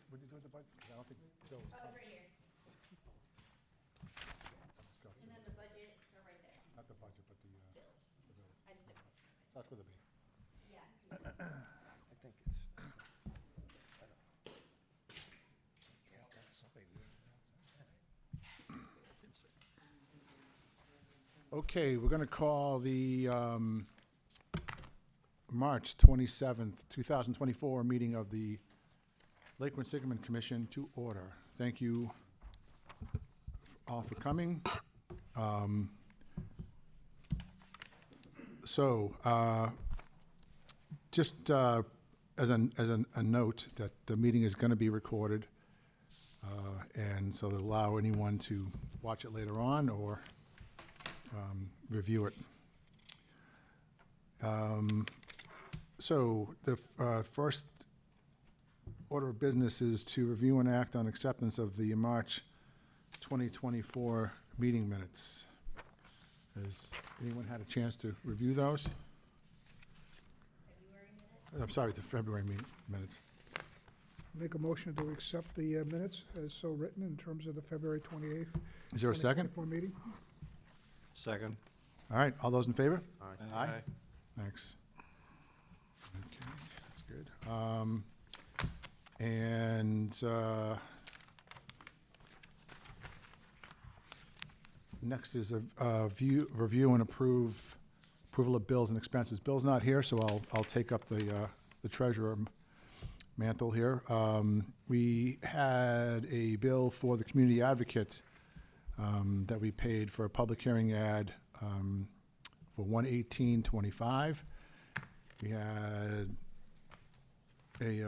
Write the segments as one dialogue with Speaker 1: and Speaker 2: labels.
Speaker 1: What did you do with the budget? 'Cause I don't think Bill's.
Speaker 2: Oh, it's right here. And then the budgets are right there.
Speaker 1: Not the budget, but the
Speaker 2: Bills.
Speaker 1: bills.
Speaker 2: I just didn't.
Speaker 1: Starts with a B.
Speaker 2: Yeah.
Speaker 3: I think it's.
Speaker 1: Okay, we're going to call the March 27th, 2024 meeting of the Lake Quinsigamond Commission to order. Thank you all for coming. Just as a note that the meeting is going to be recorded, and so to allow anyone to watch it later on or review it. So the first order of business is to review and act on acceptance of the March 2024 meeting minutes. Has anyone had a chance to review those?
Speaker 2: February minutes?
Speaker 1: I'm sorry, the February minutes.
Speaker 4: Make a motion to accept the minutes as so written in terms of the February 28th.
Speaker 1: Is there a second?
Speaker 4: 2024 meeting.
Speaker 3: Second.
Speaker 1: All right, all those in favor?
Speaker 3: Aye.
Speaker 1: Thanks. Okay, that's good. And next is a review and approval of bills and expenses. Bill's not here, so I'll take up the treasurer mantle here. We had a bill for the community advocate that we paid for a public hearing ad for 1/18/25. We had a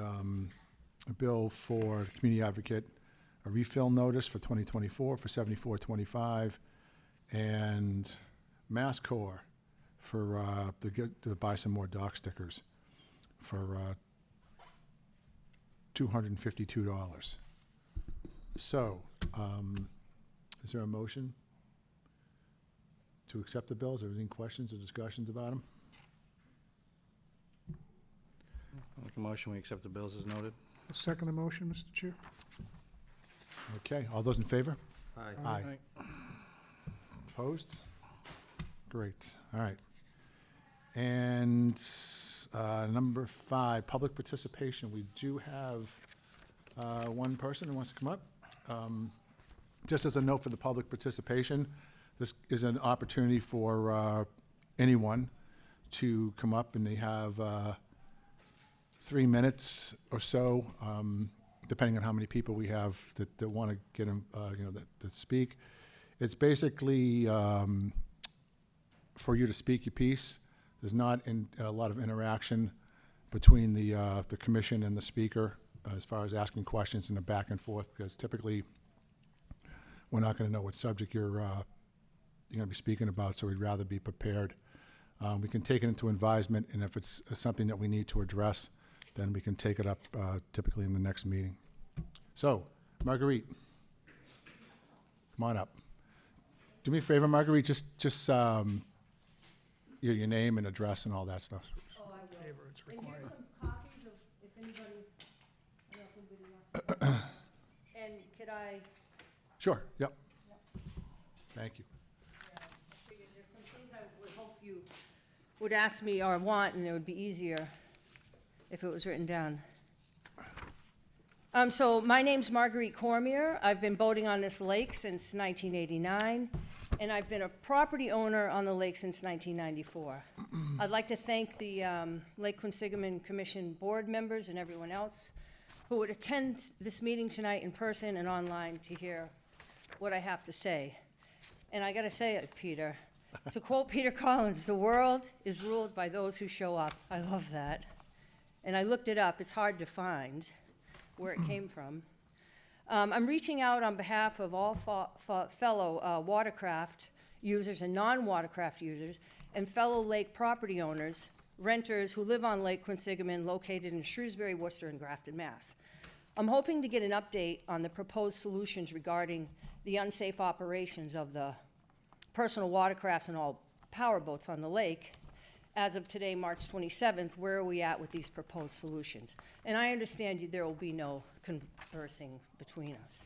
Speaker 1: bill for community advocate, a refill notice for 2024 for 7425, and MassCore for to buy some more dock stickers for $252. So, is there a motion to accept the bills? Are there any questions or discussions about them?
Speaker 3: Make a motion, we accept the bills as noted.
Speaker 4: I'll second the motion, Mr. Chair.
Speaker 1: Okay, all those in favor?
Speaker 3: Aye.
Speaker 1: Aye. Opposed? Great, all right. And number 5, public participation. We do have one person who wants to come up. Just as a note for the public participation, this is an opportunity for anyone to come up, and they have 3 minutes or so, depending on how many people we have that want to get them, that speak. It's basically for you to speak your piece. There's not a lot of interaction between the commission and the speaker as far as asking questions and the back and forth, because typically we're not going to know what subject you're going to be speaking about, so we'd rather be prepared. We can take it into advisement, and if it's something that we need to address, then we can take it up typically in the next meeting. So, Marguerite, come on up. Do me a favor, Marguerite, just your name and address and all that stuff.
Speaker 2: Oh, I will.
Speaker 4: Favor, it's
Speaker 2: And here's
Speaker 4: required.
Speaker 2: some copies of, if anybody, I don't know if anybody wants to. And could I,
Speaker 1: Sure, yep. Thank you.
Speaker 2: I figured there's some things I would hope you would ask me or want, and it would be easier if it was written down. So my name's Marguerite Cormier. I've been boating on this lake since 1989, and I've been a property owner on the lake since 1994. I'd like to thank the Lake Quinsigamond Commission board members and everyone else who would attend this meeting tonight in person and online to hear what I have to say. And I gotta say it, Peter. To quote Peter Collins, "The world is ruled by those who show up." I love that. And I looked it up. It's hard to find where it came from. I'm reaching out on behalf of all fellow watercraft users and non-watercraft users and fellow lake property owners, renters who live on Lake Quinsigamond, located in Shrewsbury, Worcester, and Grafton, Mass. I'm hoping to get an update on the proposed solutions regarding the unsafe operations of the personal watercrafts and all power boats on the lake, as of today, March 27th, where are we at with these proposed solutions? And I understand there will be no conversing between us.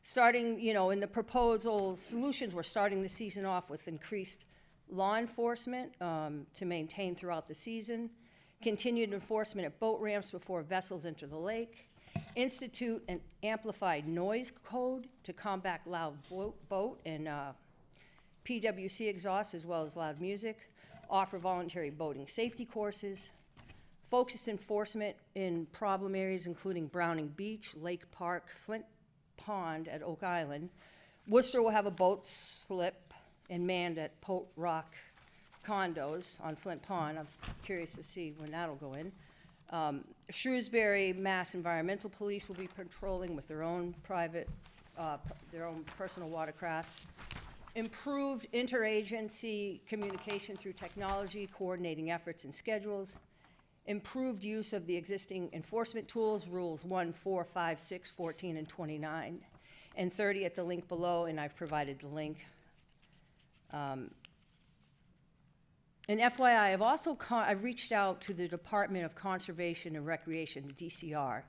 Speaker 2: Starting, in the proposal solutions, we're starting the season off with increased law enforcement to maintain throughout the season, continued enforcement at boat ramps before vessels enter the lake, institute an amplified noise code to combat loud boat and PWC exhaust as well as loud music, offer voluntary boating safety courses, focused enforcement in problem areas including Browning Beach, Lake Park, Flint Pond at Oak Island. Worcester will have a boat slip and manned at Pote Rock condos on Flint Pond. I'm curious to see when that'll go in. Shrewsbury Mass Environmental Police will be patrolling with their own their own personal watercrafts. Improved interagency communication through technology, coordinating efforts and schedules. Improved use of the existing enforcement tools, rules 1, 4, 5, 6, 14, and 29, and 30 at the link below, and I've provided the link. And FYI, I've reached out to the Department of Conservation and Recreation, DCR,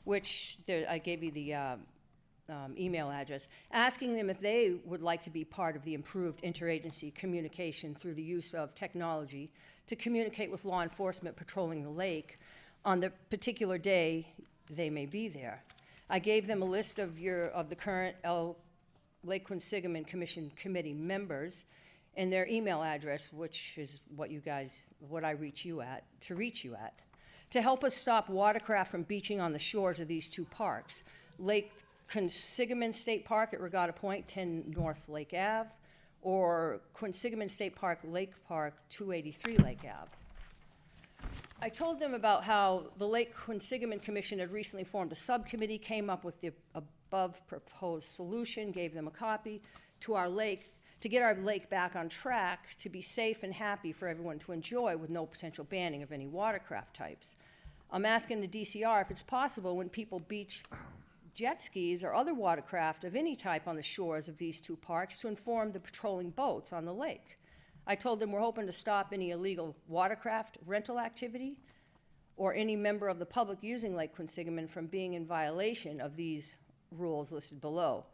Speaker 2: which I gave you the email address, asking them if they would like to be part of the improved interagency communication through the use of technology to communicate with law enforcement patrolling the lake on the particular day they may be there. I gave them a list of the current Lake Quinsigamond Commission committee members and their email address, which is what I reach you at, to help us stop watercraft from beaching on the shores of these two parks, Lake Quinsigamond State Park at Regatta Point, 10 North Lake Ave, or Quinsigamond State Park, Lake Park, 283 Lake Ave. I told them about how the Lake Quinsigamond Commission had recently formed a subcommittee, came up with the above proposed solution, gave them a copy to our lake, to get our lake back on track, to be safe and happy for everyone to enjoy with no potential banning of any watercraft types. I'm asking the DCR if it's possible when people beach jet skis or other watercraft of any type on the shores of these two parks to inform the patrolling boats on the lake. I told them we're hoping to stop any illegal watercraft rental activity or any member of the public using Lake Quinsigamond from being in violation of these rules listed below.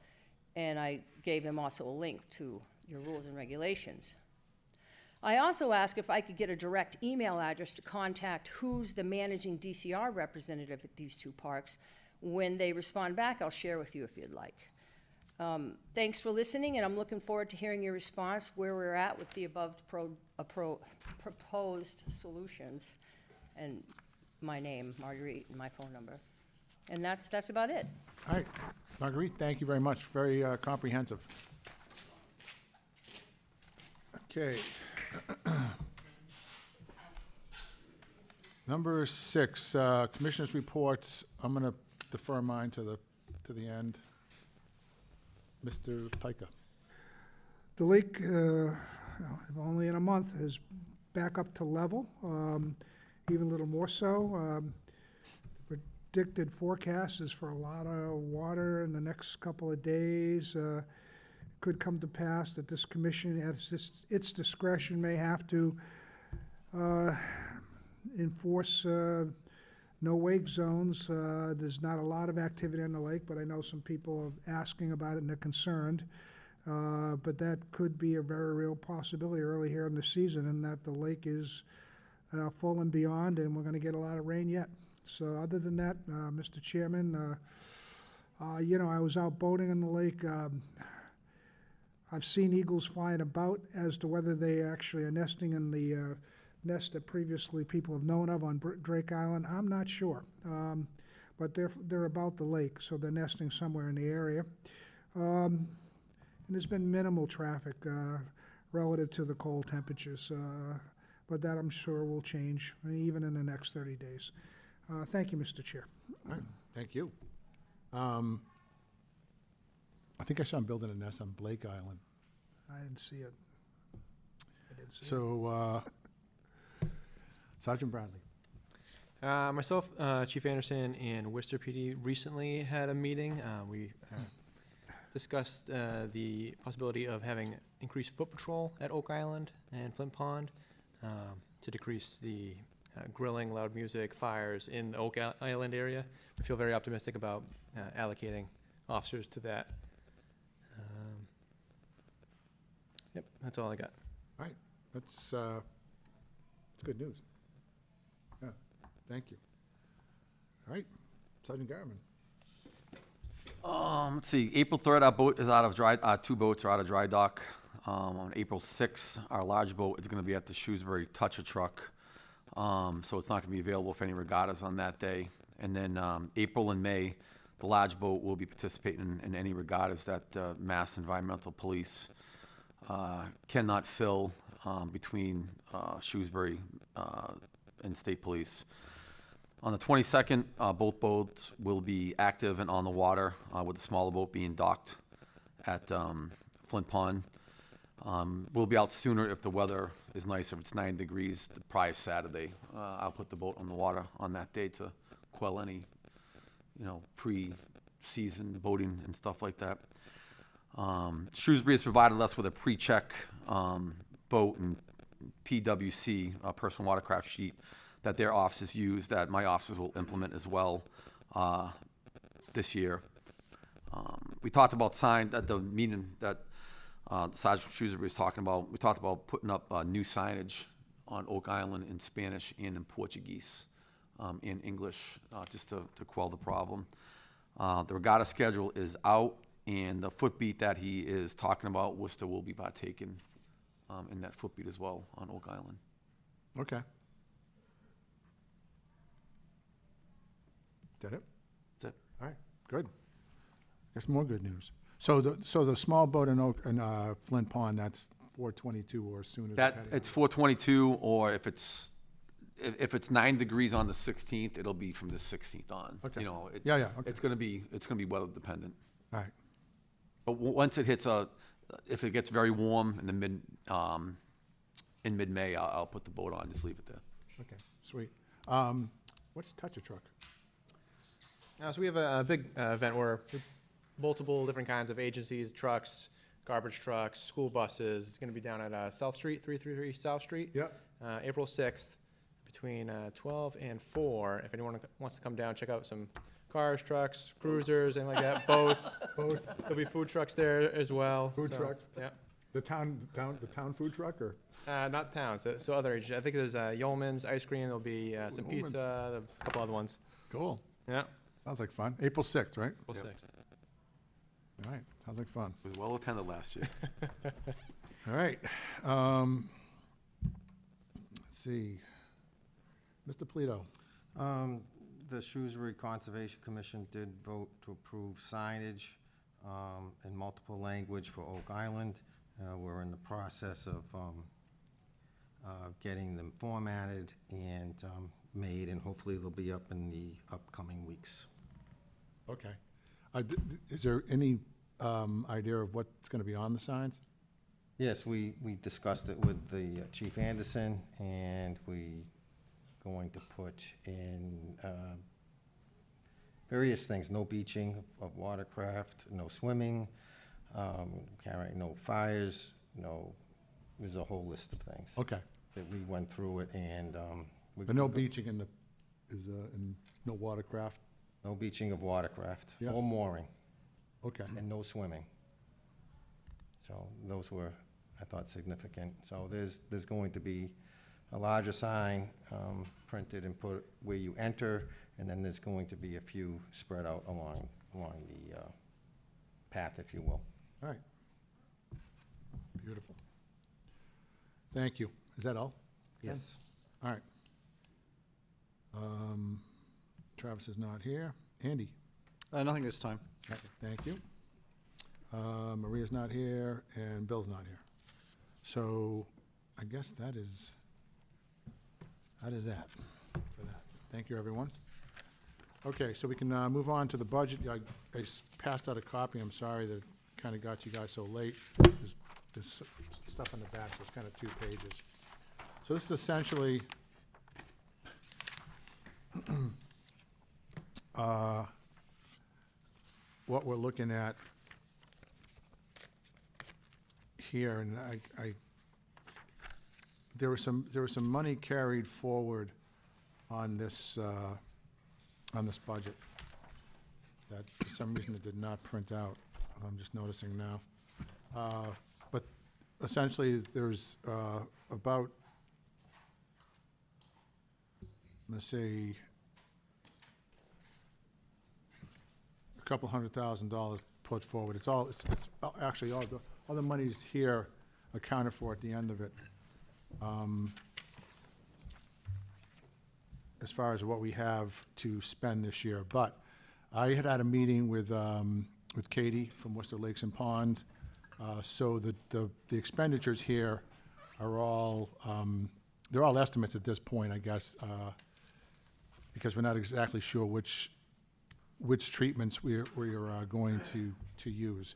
Speaker 2: And I gave them also a link to your rules and regulations. I also asked if I could get a direct email address to contact who's the managing DCR representative at these two parks. When they respond back, I'll share with you if you'd like. Thanks for listening, and I'm looking forward to hearing your response where we're at with the above proposed solutions, and my name, Marguerite, and my phone number. And that's about it.
Speaker 1: All right, Marguerite, thank you very much. Very comprehensive. Okay. Number 6, commissioners' reports. I'm going to defer mine to the end. Mr. Pica.
Speaker 4: The lake, only in a month, is back up to level, even a little more so. Predicted forecast is for a lot of water in the next couple of days. Could come to pass that this commission, at its discretion, may have to enforce no wake zones. There's not a lot of activity on the lake, but I know some people are asking about it and they're concerned. But that could be a very real possibility early here in the season, and that the lake is full and beyond, and we're going to get a lot of rain yet. So other than that, Mr. Chairman, I was out boating in the lake. I've seen eagles flying about. As to whether they actually are nesting in the nest that previously people have known of on Drake Island, I'm not sure. But they're about the lake, so they're nesting somewhere in the area. And there's been minimal traffic relative to the cold temperatures, but that I'm sure will change even in the next 30 days. Thank you, Mr. Chair.
Speaker 1: All right, thank you. I think I saw him building a nest on Blake Island.
Speaker 4: I didn't see it.
Speaker 1: So, Sergeant Bradley.
Speaker 5: Myself, Chief Anderson, and Worcester PD recently had a meeting. We discussed the possibility of having increase foot patrol at Oak Island and Flint Pond to decrease the grilling, loud music, fires in the Oak Island area. We feel very optimistic about allocating officers to that. Yep, that's all I got.
Speaker 1: All right, that's good news. Yeah, thank you. All right, Sergeant Garman.
Speaker 6: Let's see, April 3rd, our boat is out of dry, 2 boats are out of dry dock. On April 6th, our large boat is gonna be at the Shrewsbury Toucher Truck. So it's not gonna be available for any regattas on that day. And then, April and May, the large boat will be participating in any regattas that, Mass Environmental Police, cannot fill, between, Shrewsbury, and State Police. On the 22nd, both boats will be active and on the water, with the smaller boat being docked at Flint Pond. We'll be out sooner if the weather is nice. If it's 9 degrees the prior Saturday, I'll put the boat on the water on that day to quell any, pre-season boating and stuff like that. Shrewsbury has provided us with a pre-check boat and PWC, personal watercraft sheet, that their officers use, that my officers will implement as well this year. We talked about sign at the meeting that Sergeant Shrewsbury was talking about. We talked about putting up new signage on Oak Island in Spanish and in Portuguese, in English, just to quell the problem. The regatta schedule is out, and the footbeat that he is talking about, Worcester will be partaking in that footbeat as well on Oak Island.
Speaker 1: Okay. Is that it?
Speaker 6: That's it.
Speaker 1: All right, good. There's more good news. So the small boat in Flint Pond, that's 422 or as soon as.
Speaker 6: That, it's 422, or if it's 9 degrees on the 16th, it'll be from the 16th on.
Speaker 1: Okay.
Speaker 6: Yeah,
Speaker 1: Yeah, okay.
Speaker 6: It's gonna be weather dependent.
Speaker 1: All right,
Speaker 6: But once it hits if it gets very warm in the in mid-May, I'll put the boat on, just leave it there.
Speaker 1: okay, sweet. What's Touch a Truck?
Speaker 5: So we have a big event where multiple different kinds of agencies, trucks, garbage trucks, school buses. It's going to be down at South Street, 333 South Street.
Speaker 1: Yep.
Speaker 5: April 6th, between 12 and 4. If anyone wants to come down, check out some cars, trucks, cruisers, and like that, boats.
Speaker 1: Boats.
Speaker 5: There'll be food trucks there as well.
Speaker 1: Food trucks?
Speaker 5: Yeah.
Speaker 1: The town food truck, or?
Speaker 5: Not towns, so other agencies. I think there's Yeoman's Ice Cream. There'll be some
Speaker 1: Yeoman's.
Speaker 5: pizza, a couple other ones.
Speaker 1: Cool.
Speaker 5: Yeah,
Speaker 1: Sounds like fun. April 6th, right?
Speaker 5: April
Speaker 6: Yep.
Speaker 5: 6th.
Speaker 1: All right, sounds like fun.
Speaker 6: It was well attended last year.
Speaker 1: All right. Let's see. Mr. Polito.
Speaker 3: The Shrewsbury Conservation Commission did vote to approve signage in multiple language for Oak Island. We're in the process of getting them formatted and made, and hopefully they'll be up in the upcoming weeks.
Speaker 1: Okay. Is there any idea of what's going to be on the signs?
Speaker 3: Yes, we discussed it with the Chief Anderson, and we going to put in various things: no beaching of watercraft, no swimming, carrying, no fires, there's a whole list of things.
Speaker 1: Okay.
Speaker 3: That we went through it, and
Speaker 1: But no beaching in no watercraft?
Speaker 3: no beaching of watercraft,
Speaker 1: Yeah.
Speaker 3: or mooring,
Speaker 1: Okay.
Speaker 3: and no swimming. So those were, I thought, significant. So there's going to be a larger sign printed and put where you enter, and then there's going to be a few spread out along the path, if you will.
Speaker 1: All right. Beautiful. Thank you. Is that all?
Speaker 3: Yes.
Speaker 1: All right. Travis is not here. Andy?
Speaker 3: Nothing this time.
Speaker 1: Okay, thank you. Maria's not here, and Bill's not here. So I guess that is that for that. Thank you, everyone. Okay, so we can move on to the budget. I passed out a copy. I'm sorry that kind of got you guys so late. There's stuff in the back, so it's kind of 2 pages. So this is essentially what we're looking at here, and there was some money carried forward on this budget that for some reason it did not print out. I'm just noticing now. But essentially, there's about, let's say, a couple $100,000 put forward. It's actually all the money's here accounted for at the end of it. As far as what we have to spend this year. But I had a meeting with Katie from Worcester Lakes and Ponds. So the expenditures here are all, they're all estimates at this point, I guess, because we're not exactly sure which treatments we're going to use.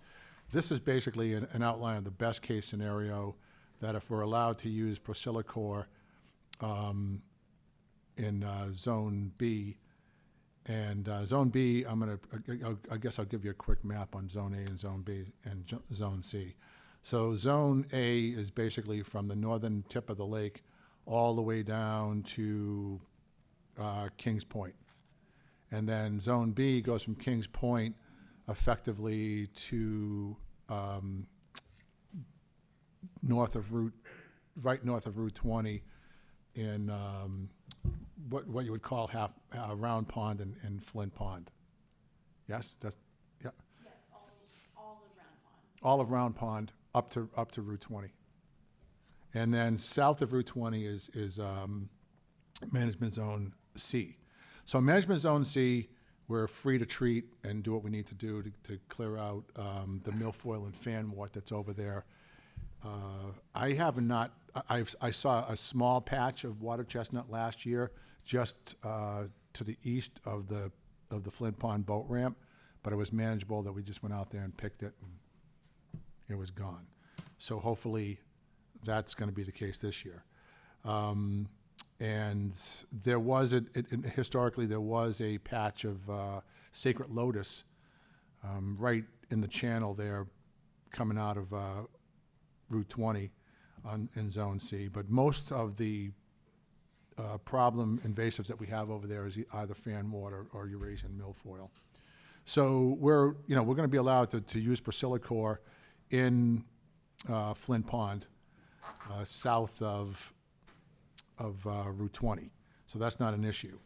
Speaker 1: This is basically an outline of the best-case scenario, that if we're allowed to use Procellacor in Zone B, and Zone B, I guess I'll give you a quick map on Zone A and Zone B and Zone C. So Zone A is basically from the northern tip of the lake all the way down to Kings Point. And then Zone B goes from Kings Point effectively to right north of Route 20 in what you would call Round Pond and Flint Pond. Yes, that's, yeah.
Speaker 7: Yeah, all of Round Pond.
Speaker 1: All of Round Pond up to Route 20. And then south of Route 20 is Management Zone C. So Management Zone C, we're free to treat and do what we need to do to clear out the milfoil and fanwort that's over there. I saw a small patch of water chestnut last year, just to the east of the Flint Pond boat ramp, but it was manageable that we just went out there and picked it, and it was gone. So hopefully that's going to be the case this year. And there was, historically, there was a patch of sacred lotus right in the channel there coming out of Route 20 in Zone C. But most of the problem invasives that we have over there is either fanwort or Eurasian milfoil. So we're going to be allowed to use Procellacor in Flint Pond, south of Route 20. So that's not an issue.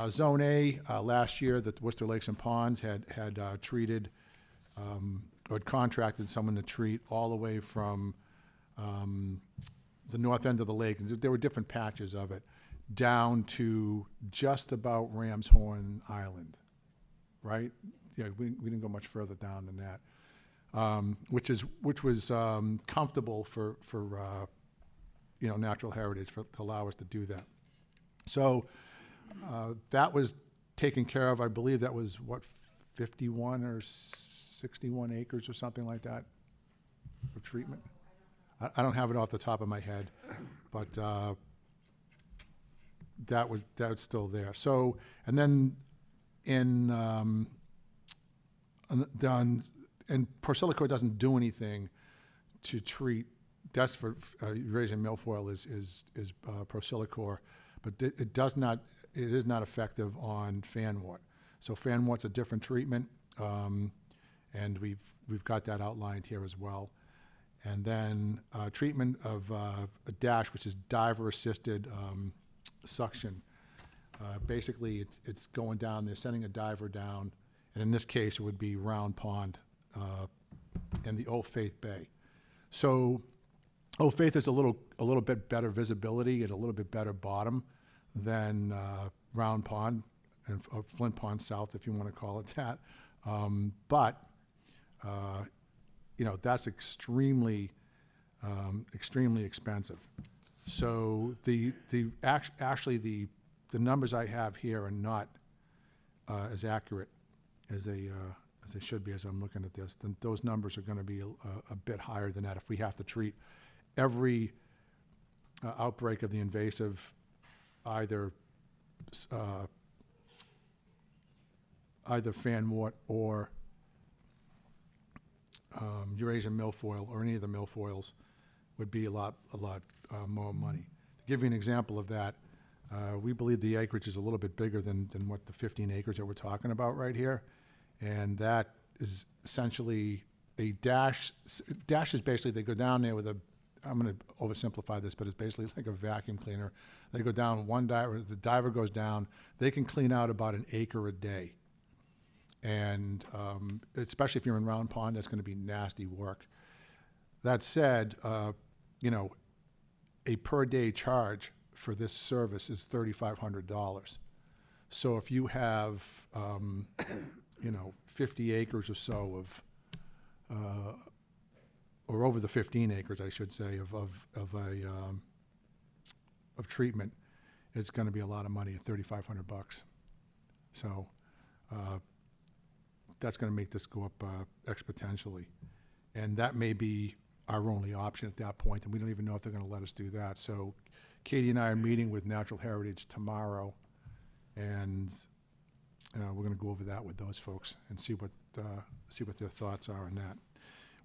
Speaker 1: Zone A, last year, the Worcester Lakes and Ponds had treated or had contracted someone to treat all the way from the north end of the lake, and there were different patches of it, down to just about Ram's Horn Island, right? Yeah, we didn't go much further down than that, which was comfortable for natural heritage to allow us to do that. So that was taken care of. I believe that was, 51 or 61 acres or something like that for treatment? I don't have it off the top of my head, but that's still there. So, and then and Procellacor doesn't do anything to treat. That's for Eurasian milfoil is Procellacor, but it is not effective on fanwort. So fanwort's a different treatment, and we've got that outlined here as well. And then treatment of a DASH, which is diver-assisted suction. Basically, it's going down. They're sending a diver down, and in this case, it would be Round Pond and the Old Faith Bay. So Old Faith is a little bit better visibility and a little bit better bottom than Round Pond and Flint Pond South, if you want to call it that. But that's extremely expensive. So actually the numbers I have here are not as accurate as they should be as I'm looking at this. Then those numbers are going to be a bit higher than that if we have to treat every outbreak of the invasive either fanwort or Eurasian milfoil or any of the milfoils would be a lot more money. To give you an example of that, we believe the acreage is a little bit bigger than what the 15 acres that we're talking about right here. And that is essentially a dash. Dash is basically, they go down there with a, I'm going to oversimplify this, but it's basically like a vacuum cleaner. They go down one diver, the diver goes down, they can clean out about an acre a day. And especially if you're in Round Pond, that's going to be nasty work. That said, you know, a per day charge for this service is $3,500. So if you have, you know, 50 acres or so of, or over the 15 acres, I should say, of treatment, it's going to be a lot of money at $3,500. So that's going to make this go up exponentially, and that may be our only option at that point, and we don't even know if they're going to let us do that. So Katie and I are meeting with Natural Heritage tomorrow, and we're going to go over that with those folks and see what their thoughts are on that.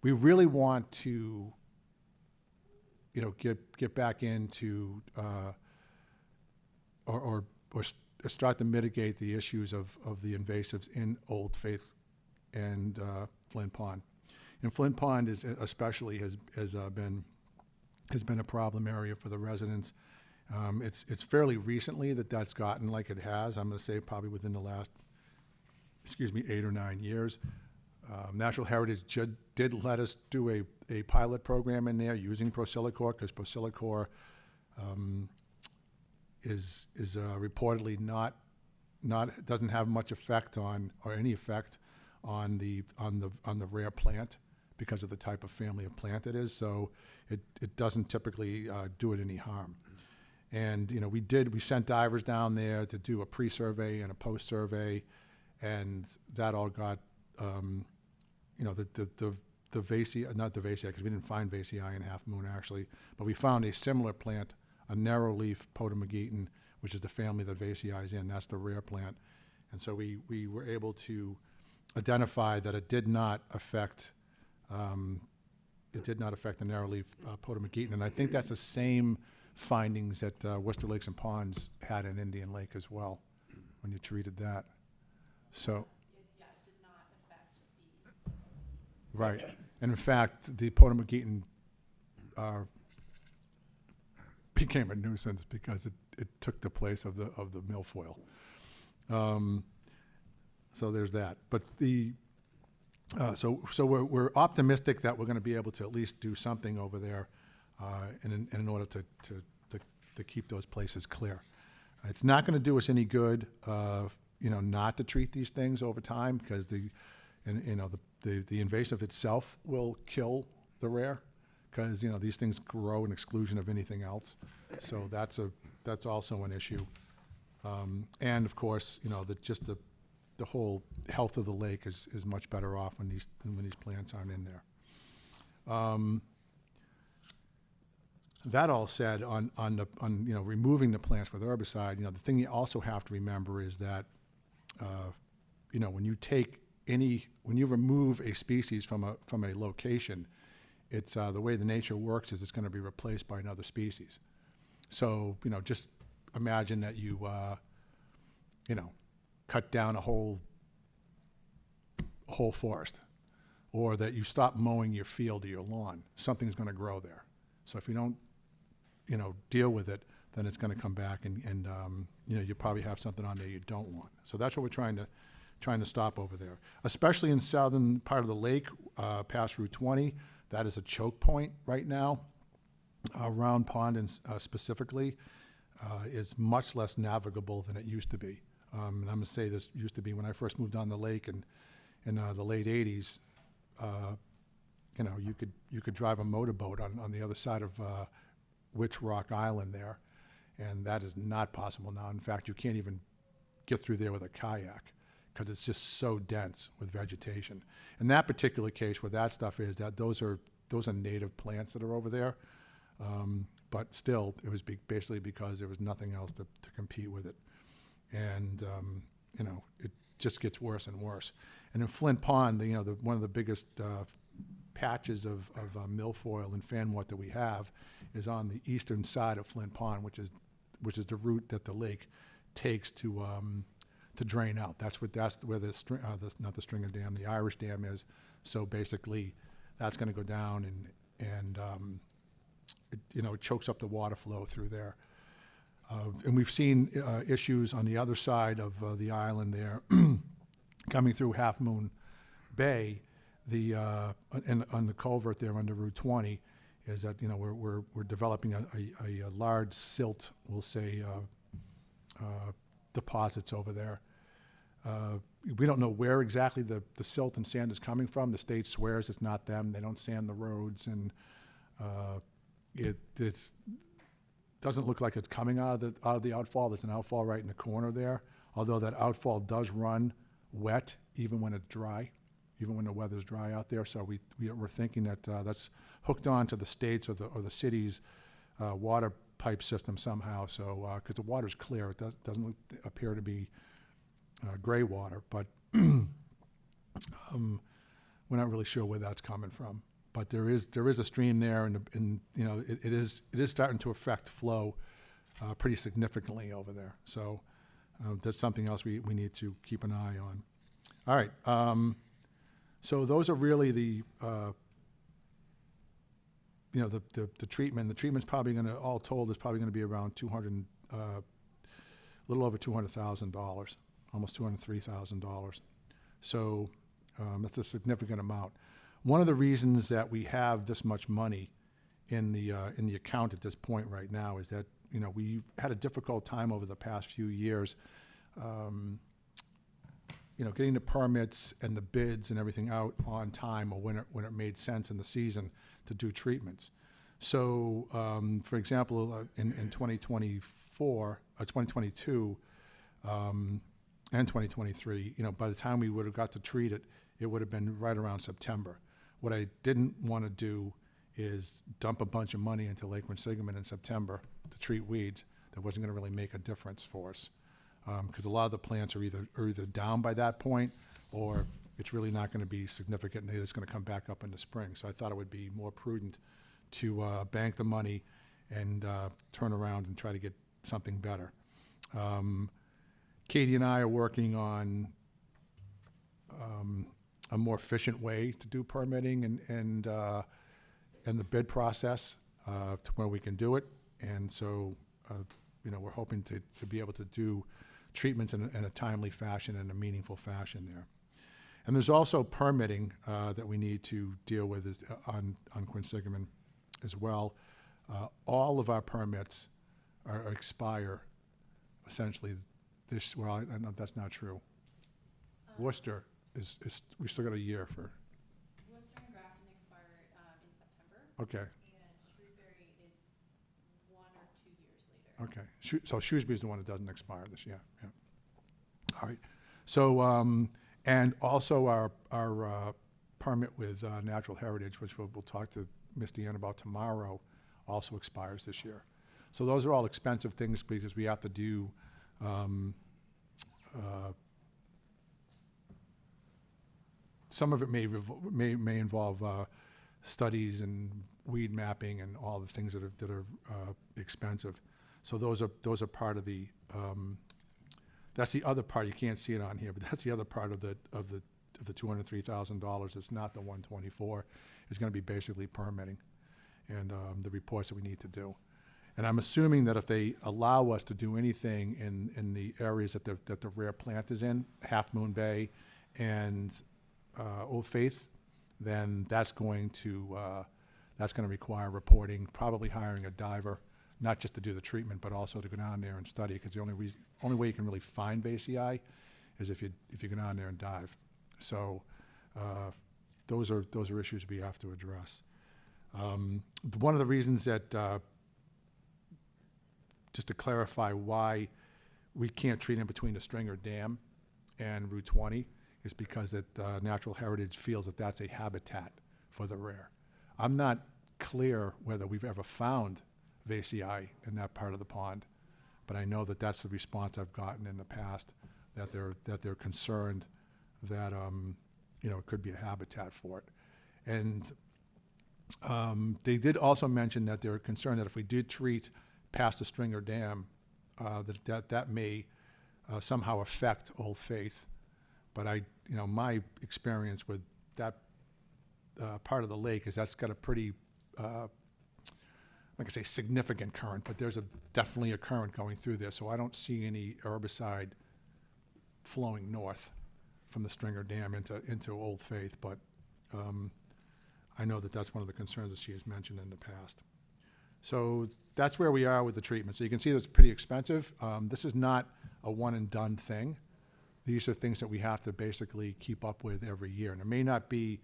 Speaker 1: We really want to, you know, get back into or start to mitigate the issues of the invasives in Old Faith and Flint Pond. And Flint Pond is especially has been a problem area for the residents. It's fairly recently that's gotten like it has. I'm going to say probably within the last, 8 or 9 years. Natural Heritage did let us do a pilot program in there using Procillicor, because Procillicor is reportedly doesn't have much effect on, or any effect on the rare plant because of the type of family of plant it is. So it doesn't typically do it any harm. And you know, we sent divers down there to do a pre-survey and a post-survey, and that all got you know, the Vasii, not the Vasii, because we didn't find Vasii in Half Moon actually, but we found a similar plant, a narrow-leaf Potamogeton, which is the family that Vasii is in. That's the rare plant. And so we were able to identify that it did not affect the narrow-leaf Potamogeton. And I think that's the same findings that Worcester Lakes and Ponds had in Indian Lake as well when you treated that. So.
Speaker 7: Yes, did not affect the.
Speaker 1: Right. And in fact, the Potamogeton became a nuisance because it took the place of the milfoil. So there's that. But so we're optimistic that we're going to be able to at least do something over there in order to keep those places clear. It's not going to do us any good, you know, not to treat these things over time, because the invasive itself will kill the rare, because you know these things grow in exclusion of anything else. So that's also an issue. And of course, you know, the whole health of the lake is much better off when these plants aren't in there. That all said, on you know, removing the plants with herbicide, you know, the thing you also have to remember is that you know, when you remove a species from a location, it's the way the nature works is it's going to be replaced by another species. So you know, just imagine that you you know, cut down a whole forest, or that you stop mowing your field or your lawn. Something's going to grow there. So if you don't, you know, deal with it, then it's going to come back, and you know, you probably have something on there you don't want. So that's what we're trying to stop over there, especially in southern part of the lake, past Route 20. That is a choke point right now. Round Pond, and specifically, is much less navigable than it used to be. And I'm going to say this used to be when I first moved on the lake in the late 80s. You know, you could drive a motorboat on the other side of Witch Rock Island there, and that is not possible now. In fact, you can't even get through there with a kayak because it's just so dense with vegetation. In that particular case, where that stuff is, that those are native plants that are over there. But still, it was basically because there was nothing else to compete with it. And, you know, it just gets worse and worse. And in Flint Pond, you know, one of the biggest patches of milfoil and fanwort that we have is on the eastern side of Flint Pond, which is the route that the lake takes to drain out. That's where the not the Stringer Dam, the Irish Dam is. So basically, that's going to go down and it chokes up the water flow through there. And we've seen issues on the other side of the island there, coming through Half Moon Bay, on the culvert there under Route 20, is that we're developing a large silt, we'll say, deposits over there. We don't know where exactly the silt and sand is coming from. The state swears it's not them. They don't sand the roads, and it doesn't look like it's coming out of the outfall. There's an outfall right in the corner there, although that outfall does run wet even when it's dry, even when the weather's dry out there. So we're thinking that that's hooked on to the state's or the city's water pipe system somehow. So because the water's clear, it doesn't appear to be gray water, but we're not really sure where that's coming from. But there is a stream there, and it is starting to affect flow pretty significantly over there. So that's something else we need to keep an eye on. All right. So those are really the treatment. The treatment's probably going to, all told, is probably going to be around a little over $200,000, almost $203,000. So that's a significant amount. One of the reasons that we have this much money in the account at this point right now is that we've had a difficult time over the past few years, getting the permits and the bids and everything out on time, or when it made sense in the season to do treatments. So, for example, in 2024, 2022, and 2023, by the time we would have got to treat it, it would have been right around September. What I didn't want to do is dump a bunch of money into Lake Quinsigamond in September to treat weeds that wasn't going to really make a difference for us. Because a lot of the plants are either down by that point, or it's really not going to be significant, and they're just going to come back up in the spring. So I thought it would be more prudent to bank the money and turn around and try to get something better. Katie and I are working on a more efficient way to do permitting and the bid process to where we can do it. And so, we're hoping to be able to do treatments in a timely fashion and a meaningful fashion there. And there's also permitting that we need to deal with on Quinsigamond as well. All of our permits expire essentially I know that's not true. Worcester is we still got a year for.
Speaker 7: Worcester and Grafton expire in September.
Speaker 1: Okay.
Speaker 7: And Shrewsbury is 1 or 2 years later.
Speaker 1: Okay. So Shrewsbury is the one that doesn't expire this year. Yeah. All right. So and also our permit with Natural Heritage, which we'll talk to Ms. Deanne about tomorrow, also expires this year. So those are all expensive things because we have to do. Some of it may involve studies and weed mapping and all the things that are expensive. So those are part of the. That's the other part. You can't see it on here, but that's the other part of the $203,000. It's not the 124. It's going to be basically permitting and the reports that we need to do. And I'm assuming that if they allow us to do anything in the areas that the rare plant is in, Half Moon Bay and Old Faith, then that's going to require reporting, probably hiring a diver, not just to do the treatment, but also to go down there and study. Because the only way you can really find Vasei is if you go down there and dive. So those are issues we have to address. One of the reasons that just to clarify why we can't treat in between the Stringer Dam and Route 20 is because that Natural Heritage feels that that's a habitat for the rare. I'm not clear whether we've ever found Vasei in that part of the pond, but I know that that's the response I've gotten in the past, that they're concerned that it could be a habitat for it. And They did also mention that they're concerned that if we did treat past the Stringer Dam, that may somehow affect Old Faith. But my experience with that part of the lake is that's got a pretty, like I say, significant current, but there's definitely a current going through there, so I don't see any herbicide flowing north from the Stringer Dam into Old Faith, but I know that that's one of the concerns that she has mentioned in the past. So that's where we are with the treatment. So you can see that's pretty expensive. This is not a one-and-done thing. These are things that we have to basically keep up with every year. And it may not be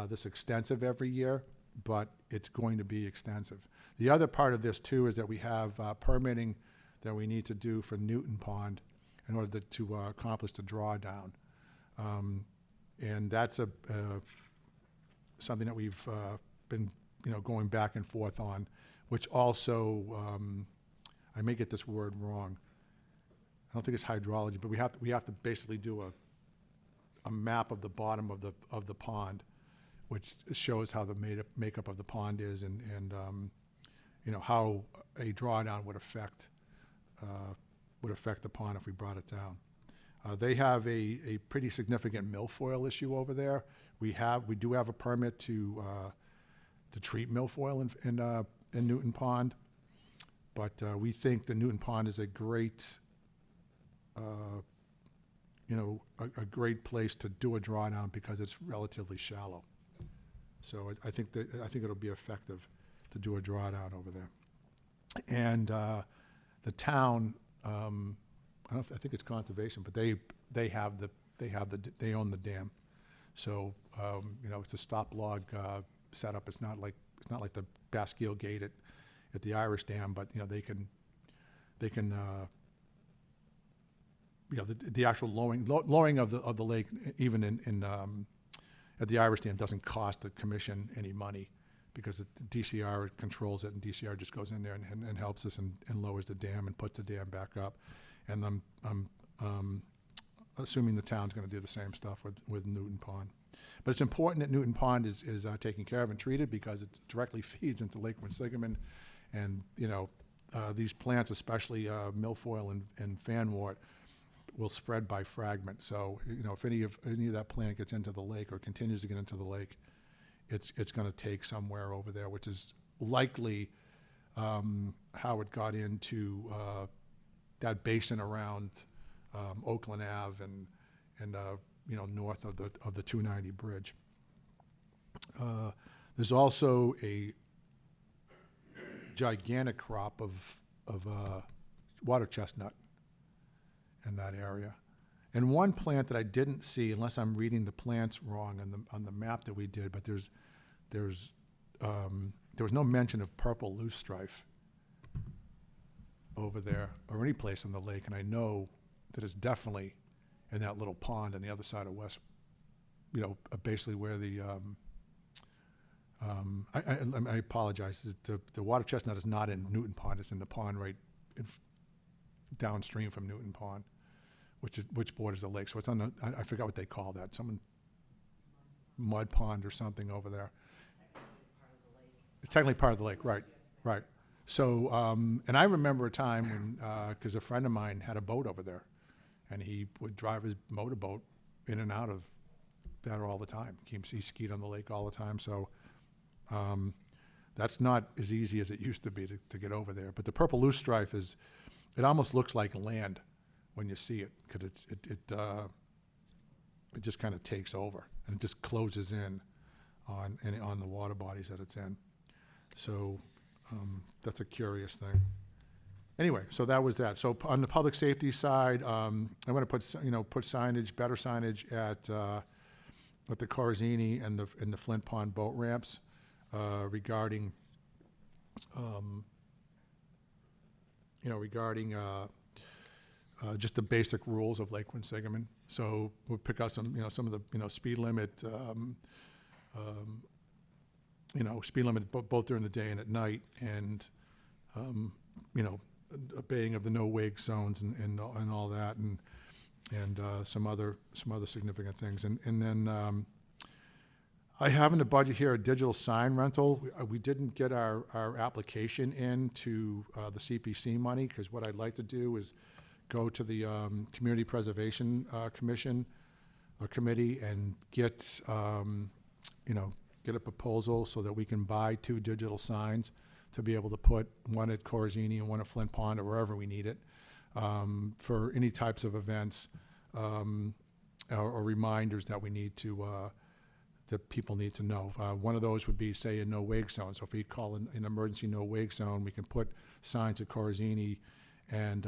Speaker 1: this extensive every year, but it's going to be extensive. The other part of this, too, is that we have permitting that we need to do for Newton Pond in order to accomplish the drawdown. And that's something that we've been going back and forth on, which also, I may get this word wrong. I don't think it's hydrology, but we have to basically do a map of the bottom of the pond, which shows how the makeup of the pond is, and how a drawdown would affect the pond if we brought it down. They have a pretty significant milfoil issue over there. We do have a permit to treat milfoil in Newton Pond, but we think the Newton Pond is a great a great place to do a drawdown because it's relatively shallow. So I think it'll be effective to do a drawdown over there. And the town, I think it's conservation, but they own the dam. So it's a stop log setup. It's not like the Bastille Gate at the Irish Dam, but they can the actual lowering of the lake, even at the Irish Dam, doesn't cost the commission any money because the DCR controls it, and DCR just goes in there and helps us and lowers the dam and puts the dam back up. And I'm assuming the town's going to do the same stuff with Newton Pond. But it's important that Newton Pond is taken care of and treated because it directly feeds into Lake Quinsigamond, and these plants, especially milfoil and fanwort, will spread by fragment. So if any of that plant gets into the lake or continues to get into the lake, it's going to take somewhere over there, which is likely how it got into that basin around Oakland Ave and north of the 290 bridge. There's also a gigantic crop of water chestnut in that area. And one plant that I didn't see, unless I'm reading the plants wrong on the map that we did, but there was no mention of purple loosestrife over there or any place on the lake, and I know that it's definitely in that little pond on the other side of West, basically where the I apologize. The water chestnut is not in Newton Pond. It's in the pond right downstream from Newton Pond, which borders the lake. So it's on I forgot what they call that. Some mud pond or something over there. It's technically part of the lake, right? Right. So, and I remember a time when, because a friend of mine had a boat over there, and he would drive his motorboat in and out of that all the time. He skied on the lake all the time. So, that's not as easy as it used to be to get over there. But the purple loosestrife it almost looks like land when you see it, because it just kind of takes over and it just closes in on the water bodies that it's in. So that's a curious thing. Anyway, so that was that. So on the public safety side, I want to put signage, better signage at the Corazini and the Flint Pond boat ramps regarding just the basic rules of Lake Quinsigamond. So we'll pick out some of the speed limit, speed limit both during the day and at night, and obeying of the no wake zones and all that, and some other significant things. And then I have in the budget here a digital sign rental. We didn't get our application in to the CPC money, because what I'd like to do is go to the Community Preservation Commission or Committee and get, get a proposal so that we can buy 2 digital signs to be able to put one at Corazini and one at Flint Pond or wherever we need it, for any types of events or reminders that we need to, that people need to know. One of those would be, say, a no-wake zone. So if we call an emergency no-wake zone, we can put signs at Corazini and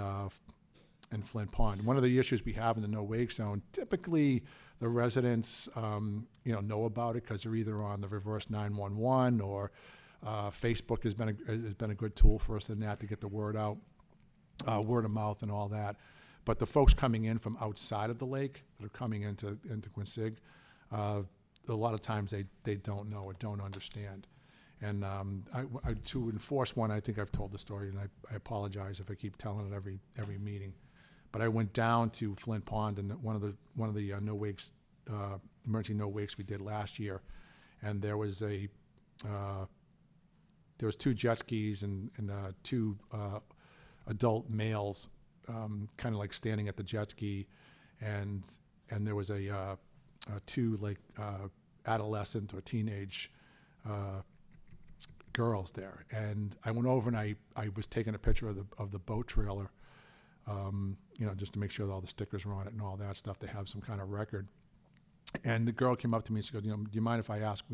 Speaker 1: Flint Pond. One of the issues we have in the no-wake zone, typically the residents, know about it because they're either on the reverse 911 or Facebook has been a good tool for us in that to get the word out, word of mouth and all that. But the folks coming in from outside of the lake that are coming into Quinsig, a lot of times they don't know or don't understand. And to enforce one, I think I've told the story, and I apologize if I keep telling it every meeting. But I went down to Flint Pond, and one of the no wakes, emergency no wakes we did last year, and there was 2 jet skis and 2 adult males, kind of like standing at the jet ski, and there was 2 adolescent or teenage girls there. And I went over and I was taking a picture of the boat trailer, just to make sure that all the stickers were on it and all that stuff, to have some kind of record. And the girl came up to me and she goes, do you mind if I ask,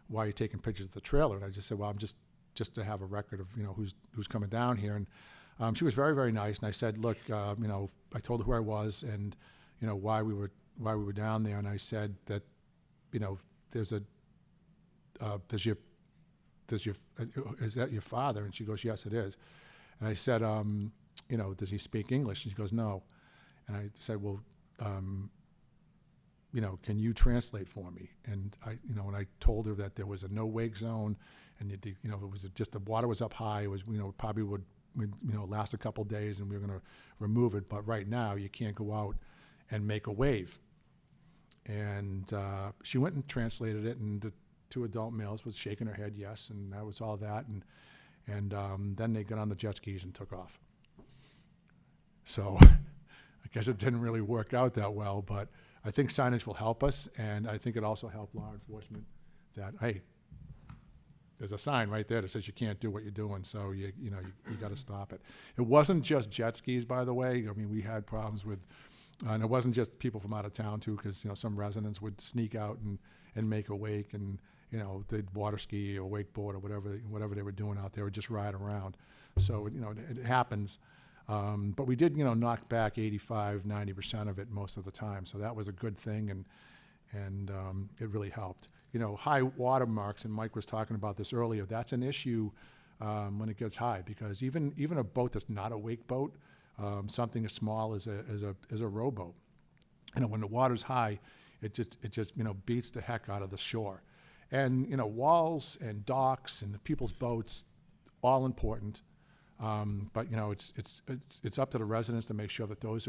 Speaker 1: why you're taking pictures of the trailer? And I just said, well, I'm just to have a record of, who's coming down here. And she was very, very nice. And I said, look, I told her who I was and, why we were down there. And I said that, is that your father? And she goes, yes, it is. And I said, does he speak English? And she goes, no. And I said, well, can you translate for me? And when I told her that there was a no wake zone, and it was just the water was up high. It was, probably would last a couple days, and we were going to remove it. But right now, you can't go out and make a wave. And she went and translated it, and the 2 adult males was shaking her head yes, and that was all that. And then they got on the jet skis and took off. So I guess it didn't really work out that well, but I think signage will help us, and I think it also helped law enforcement that, hey, there's a sign right there that says you can't do what you're doing, so you got to stop it. It wasn't just jet skis, by the way. I mean, we had problems with, and it wasn't just people from out of town too, because some residents would sneak out and make a wake, and they'd water ski or wakeboard or whatever they were doing out there, or just ride around. So it happens. But we did, knock back 85–90% of it most of the time. So that was a good thing, and it really helped. High water marks, and Mike was talking about this earlier, that's an issue when it gets high, because even a boat that's not a wake boat, something as small as a rowboat, when the water's high, it just beats the heck out of the shore. And walls and docks and the people's boats, all important. But it's up to the residents to make sure that those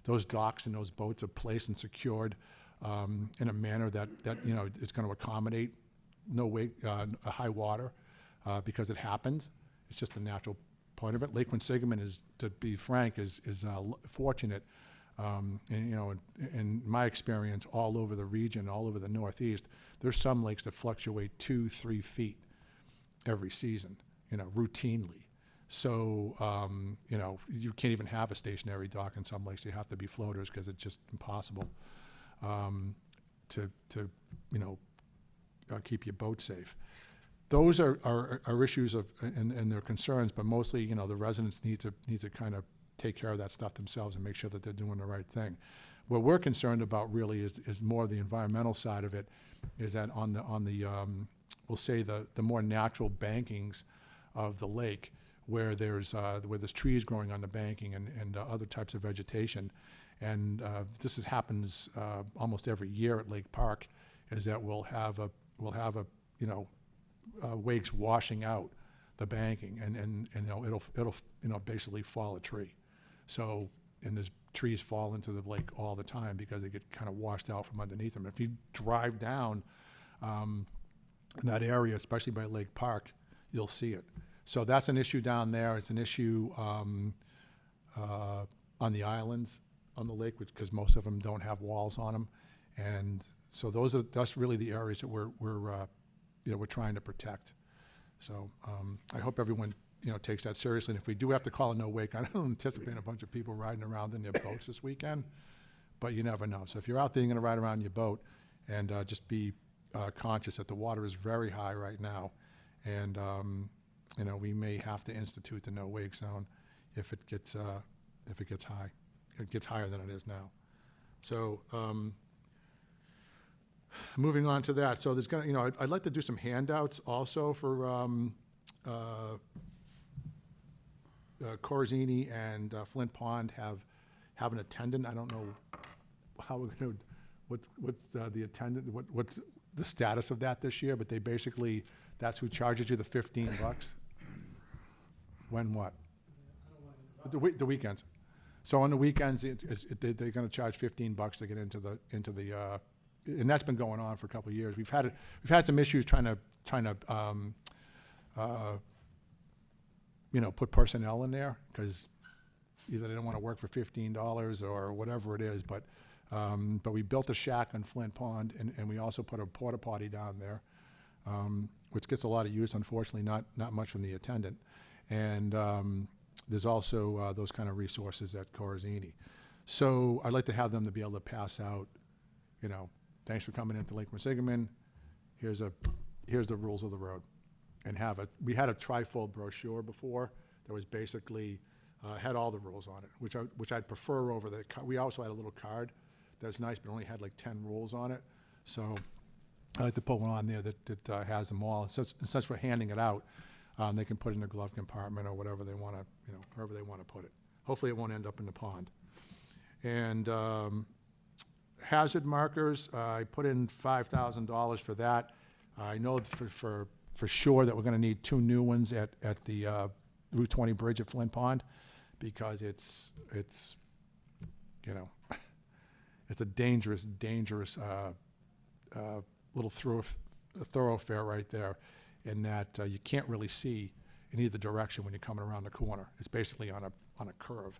Speaker 1: those docks and those boats are placed and secured in a manner that it's going to accommodate no wake, high water, because it happens. It's just a natural part of it. Lake Quinsigamond is, to be frank, is fortunate. And, in my experience, all over the region, all over the Northeast, there's some lakes that fluctuate 2–3 feet every season, routinely. So, you can't even have a stationary dock in some lakes. You have to be floaters because it's just impossible to keep your boat safe. Those are issues and their concerns, but mostly, the residents need to kind of take care of that stuff themselves and make sure that they're doing the right thing. What we're concerned about really is more the environmental side of it, is that on the we'll say the more natural bankings of the lake, where there's trees growing on the banking and other types of vegetation, and this happens almost every year at Lake Park, is that we'll have wakes washing out the banking, and it'll basically fall a tree. So, and there's trees fall into the lake all the time because they get kind of washed out from underneath them. If you drive down in that area, especially by Lake Park, you'll see it. So that's an issue down there. It's an issue on the islands on the lake, because most of them don't have walls on them. And so that's really the areas that we're trying to protect. So I hope everyone, takes that seriously. And if we do have to call a no wake, I don't anticipate a bunch of people riding around in their boats this weekend, but you never know. So if you're out there, you're going to ride around in your boat, and just be conscious that the water is very high right now, and we may have to institute the no wake zone if it gets high. It gets higher than it is now. So moving on to that. So there's I'd like to do some handouts also for Corzini and Flint Pond have an attendant. I don't know how we're going to, what's the attendant, what's the status of that this year, but they basically, that's who charges you the $15. When what? The weekends. So on the weekends, they're going to charge $15 to get into the and that's been going on for a couple of years. We've had some issues trying to put personnel in there, because either they don't want to work for $15 or whatever it is. But we built a shack on Flint Pond, and we also put a porta potty down there, which gets a lot of use. Unfortunately, not much from the attendant. And there's also those kind of resources at Corzini. So I'd like to have them to be able to pass out, thanks for coming into Lake Quinsigamond. Here's the rules of the road, and we had a trifold brochure before that was basically had all the rules on it, which I'd prefer over the. We also had a little card that's nice, but only had like 10 rules on it. So I like to put one on there that has them all. And since we're handing it out, they can put it in their glove compartment or whatever they want to, wherever they want to put it. Hopefully, it won't end up in the pond. And hazard markers, I put in $5,000 for that. I know for sure that we're going to need 2 new ones at the Route 20 bridge at Flint Pond, because it's it's a dangerous little thoroughfare right there, in that you can't really see in either direction when you're coming around the corner. It's basically on a curve.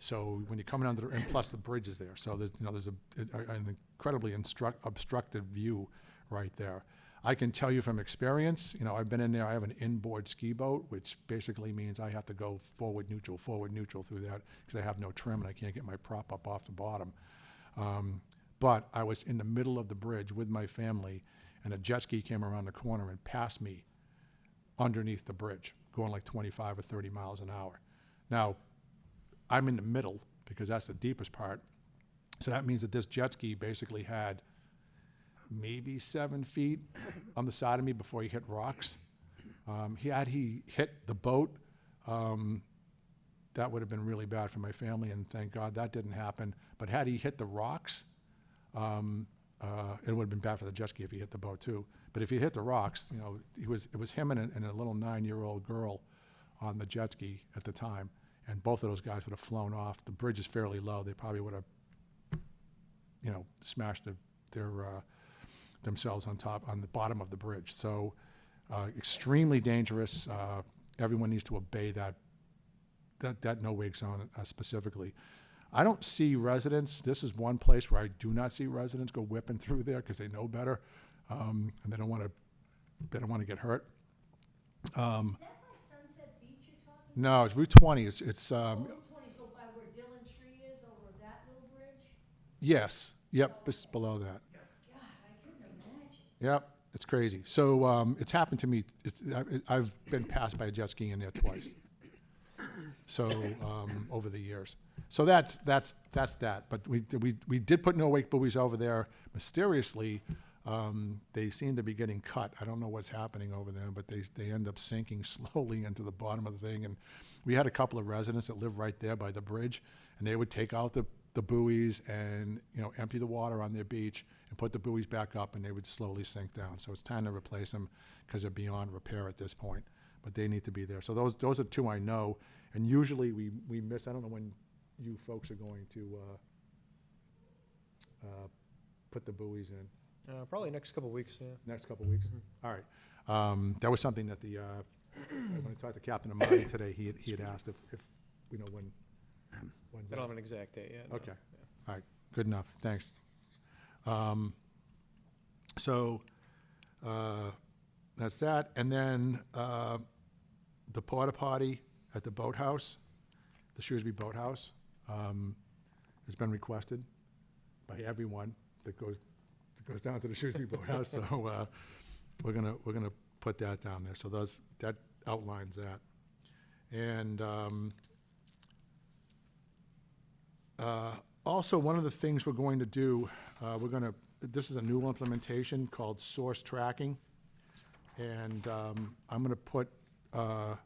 Speaker 1: So when you're coming under, and plus the bridge is there, so there's an incredibly obstructive view right there. I can tell you from experience, I've been in there. I have an inboard ski boat, which basically means I have to go forward neutral through that, because I have no trim and I can't get my prop up off the bottom. But I was in the middle of the bridge with my family, and a jet ski came around the corner and passed me underneath the bridge, going like 25 or 30 miles an hour. Now, I'm in the middle, because that's the deepest part. So that means that this jet ski basically had maybe 7 feet on the side of me before he hit rocks. Had he hit the boat, that would have been really bad for my family, and thank God that didn't happen. But had he hit the rocks, it would have been bad for the jet ski if he hit the boat too. But if he hit the rocks, it was him and a little 9-year-old girl on the jet ski at the time, and both of those guys would have flown off. The bridge is fairly low. They probably would have, smashed themselves on the bottom of the bridge. So extremely dangerous. Everyone needs to obey that no wake zone specifically. I don't see residents. This is one place where I do not see residents go whipping through there, because they know better, and they don't want to get hurt.
Speaker 2: Is that by Sunset Beach you're talking?
Speaker 1: No, it's Route 20. It's
Speaker 2: Route 20, so by where Dillon Tree is, over that little bridge?
Speaker 1: Yes. Yep. Just below that.
Speaker 2: God, I couldn't imagine.
Speaker 1: Yep. It's crazy. So it's happened to me. I've been passed by a jet ski in there twice. So over the years. So that's that. But we did put no wake buoys over there. Mysteriously, they seem to be getting cut. I don't know what's happening over there, but they end up sinking slowly into the bottom of the thing. And we had a couple of residents that live right there by the bridge, and they would take out the buoys and empty the water on their beach and put the buoys back up, and they would slowly sink down. So it's time to replace them, because they're beyond repair at this point. But they need to be there. So those are 2 I know. And usually we miss. I don't know when you folks are going to put the buoys in?
Speaker 5: Probably next couple weeks, yeah.
Speaker 1: Next couple of weeks? All right. That was something that when I talked to Captain Amati today, he had asked if, you know, when's
Speaker 5: I
Speaker 1: that?
Speaker 5: don't have an exact date yet. no.
Speaker 1: Okay. All right, good enough, thanks. So, that's that, and then, the porta potty at the boathouse, the Shrewsbury Boathouse, has been requested by everyone that goes down to the Shrewsbury Boathouse, so, we're gonna put that down there, so that outlines that. And, also, one of the things we're going to do, this is a new implementation called source tracking. And I'm going to put a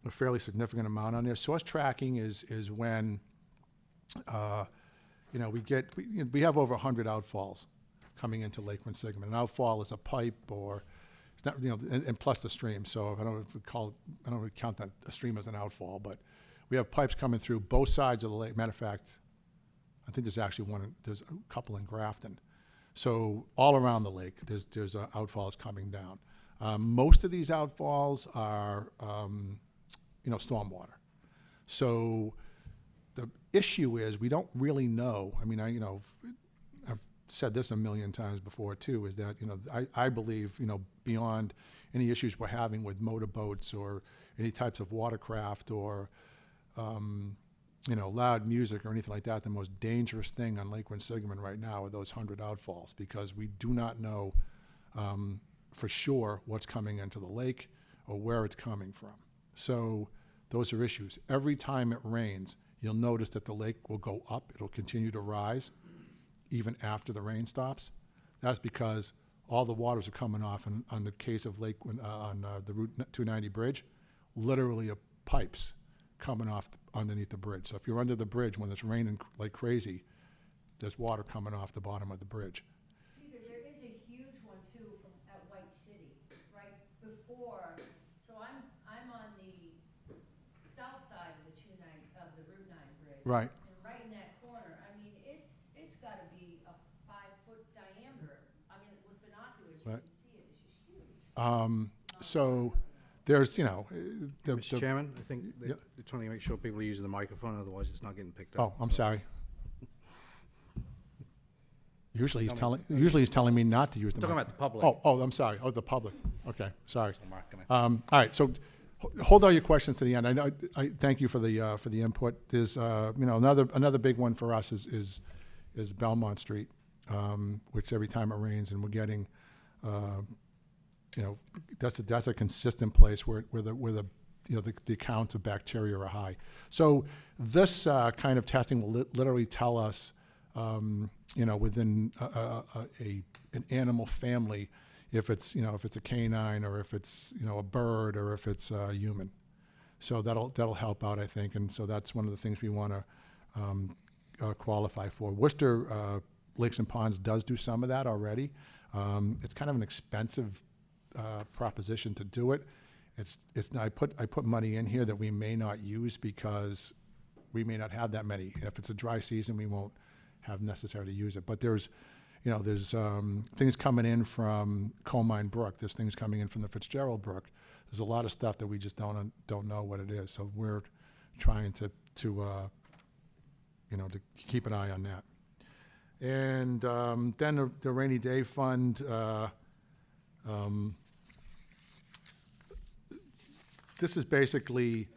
Speaker 1: fairly significant amount on there. Source tracking is when, you know, we have over 100 outfalls coming into Lake Quinsigamond. An outfall is a pipe or, it's not, you know, and plus the stream. So I don't really count that a stream as an outfall, but we have pipes coming through both sides of the lake. Matter of fact, I think there's a couple in Grafton. So all around the lake, there's outfalls coming down. Most of these outfalls are, you know, stormwater. So the issue is we don't really know. I mean, I've said this a million times before too, is that, you know, I believe, you know, beyond any issues we're having with motorboats or any types of watercraft or, you know, loud music or anything like that, the most dangerous thing on Lake Quinsigamond right now are those 100 outfalls, because we do not know for sure what's coming into the lake or where it's coming from. So those are issues. Every time it rains, you'll notice that the lake will go up. It'll continue to rise even after the rain stops. That's because all the waters are coming off on the case of Lake, on the Route 290 bridge, literally pipes coming off underneath the bridge. So if you're under the bridge when it's raining like crazy, there's water coming off the bottom of the bridge.
Speaker 2: Peter, there is a huge one too at White City, right before, so I'm on the south side of the Route 9 bridge.
Speaker 1: Right.
Speaker 2: And right in that corner, I mean, it's gotta be a 5-foot diameter. I mean, with binoculars, you
Speaker 1: Right.
Speaker 2: can see it, it's just huge.
Speaker 1: So there's, you know,
Speaker 8: Mr. Chairman, I think
Speaker 1: Yeah.
Speaker 8: they're trying to make sure people are using the microphone, otherwise it's not getting picked up.
Speaker 1: Oh, I'm
Speaker 8: so-
Speaker 1: sorry. Usually he's telling me not to use the
Speaker 8: I'm talking
Speaker 1: mic.
Speaker 8: about the public.
Speaker 1: Oh, I'm sorry. Oh, the public. Okay, sorry.
Speaker 8: So Mark, can I-
Speaker 1: All right, so hold all your questions to the end. I thank you for the input. There's, you know, another big one for us is Belmont Street, which every time it rains and we're getting, you know, that's a consistent place where the you know, the counts of bacteria are high. So this kind of testing will literally tell us, you know, within an animal family, if it's a canine or if it's, you know, a bird or if it's a human. So that'll help out, I think, and so that's one of the things we want to qualify for. Worcester Lakes and Ponds does do some of that already. It's kind of an expensive proposition to do it. I put money in here that we may not use because we may not have that many. If it's a dry season, we won't have necessary to use it. But there's things coming in from Coal Mine Brook. There's things coming in from the Fitzgerald Brook. There's a lot of stuff that we just don't know what it is. So we're trying to keep an eye on that. And then the rainy day fund. This is basically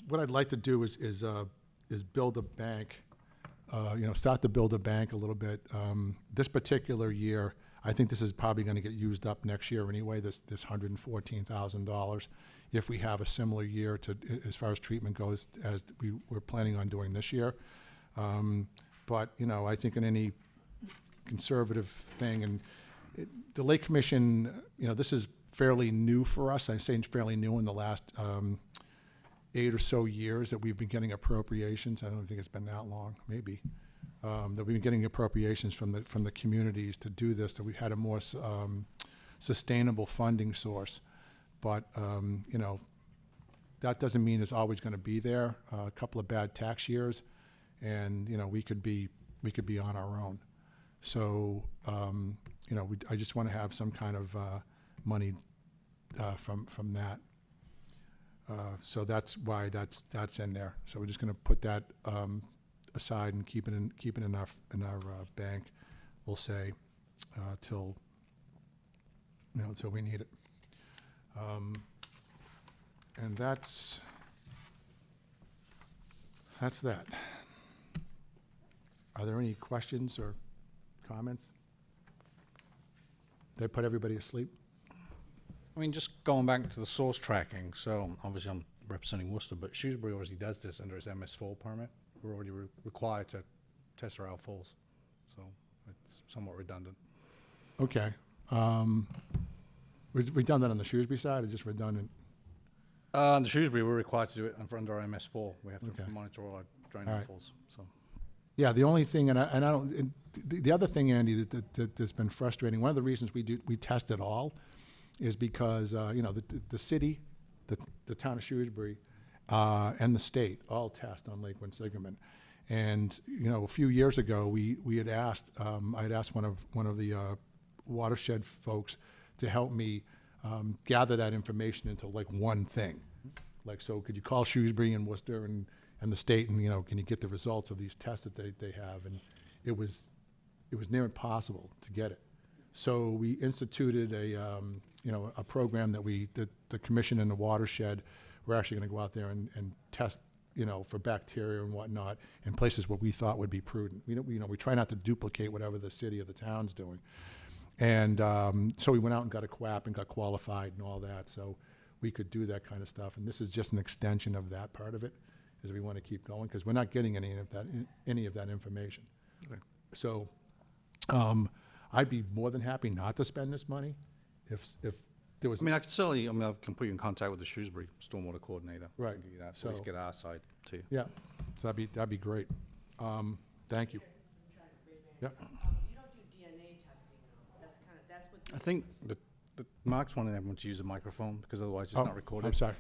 Speaker 1: what I'd like to do is build a bank. Start to build a bank a little bit. This particular year, I think this is probably going to get used up next year anyway. This $114,000, if we have a similar year to as far as treatment goes as we were planning on doing this year. But I think in any conservative thing, and the Lake Commission, this is fairly new for us. I'm saying fairly new in the last 8 or so years that we've been getting appropriations. I don't think it's been that long, maybe. That we've been getting appropriations from the communities to do this, that we had a more sustainable funding source. But, that doesn't mean it's always gonna be there. A couple of bad tax years, and, you know, we could be on our own. So, you know, I just wanna have some kind of, money, from that. So that's why that's in there. So we're just gonna put that, aside and keep it in our bank, we'll say, till, you know, till we need it. And that's that. Are there any questions or comments? Did I put everybody asleep?
Speaker 8: I mean, just going back to the source tracking, so obviously I'm representing Worcester, but Shrewsbury already does this under its MS4 permit. We're already required to test our outfalls, so it's somewhat redundant.
Speaker 1: Okay. Redundant on the Shrewsbury side, or just redundant?
Speaker 8: The Shrewsbury, we're required to do it under our MS4. We have to
Speaker 1: Okay.
Speaker 8: monitor all our drain
Speaker 1: All right.
Speaker 8: outfalls, so.
Speaker 1: Yeah, the only thing, and I don't, the other thing, Andy, that's been frustrating, one of the reasons we test it all is because, you know, the city, the town of Shrewsbury, and the state all test on Lake Quinsigamond. And, you know, a few years ago, we had asked, I had asked one of the watershed folks to help me gather that information into like one thing. Like, so could you call Shrewsbury and Worcester and the state, and, you know, can you get the results of these tests that they have? And it was near impossible to get it. So we instituted a program that the commission and the watershed, we're actually gonna go out there and test, you know, for bacteria and whatnot in places where we thought would be prudent. We try not to duplicate whatever the city or the town's doing. And so we went out and got a QAP and got qualified and all that, so we could do that kind of stuff. And this is just an extension of that part of it, is we want to keep going, because we're not getting any of that information.
Speaker 8: Okay.
Speaker 1: So I'd be more than happy not to spend this money if there was.
Speaker 8: I mean, I can put you in contact with the Shrewsbury Stormwater Coordinator.
Speaker 1: Right.
Speaker 8: And get you that,
Speaker 1: So-
Speaker 8: at least get our side too.
Speaker 1: Yeah, so that'd be great. Thank you. Yeah.
Speaker 9: You don't do DNA testing, though. That's what.
Speaker 8: I think that Mark's wanting everyone to use a microphone, because otherwise it's
Speaker 1: Oh,
Speaker 8: not recorded.
Speaker 1: I'm sorry.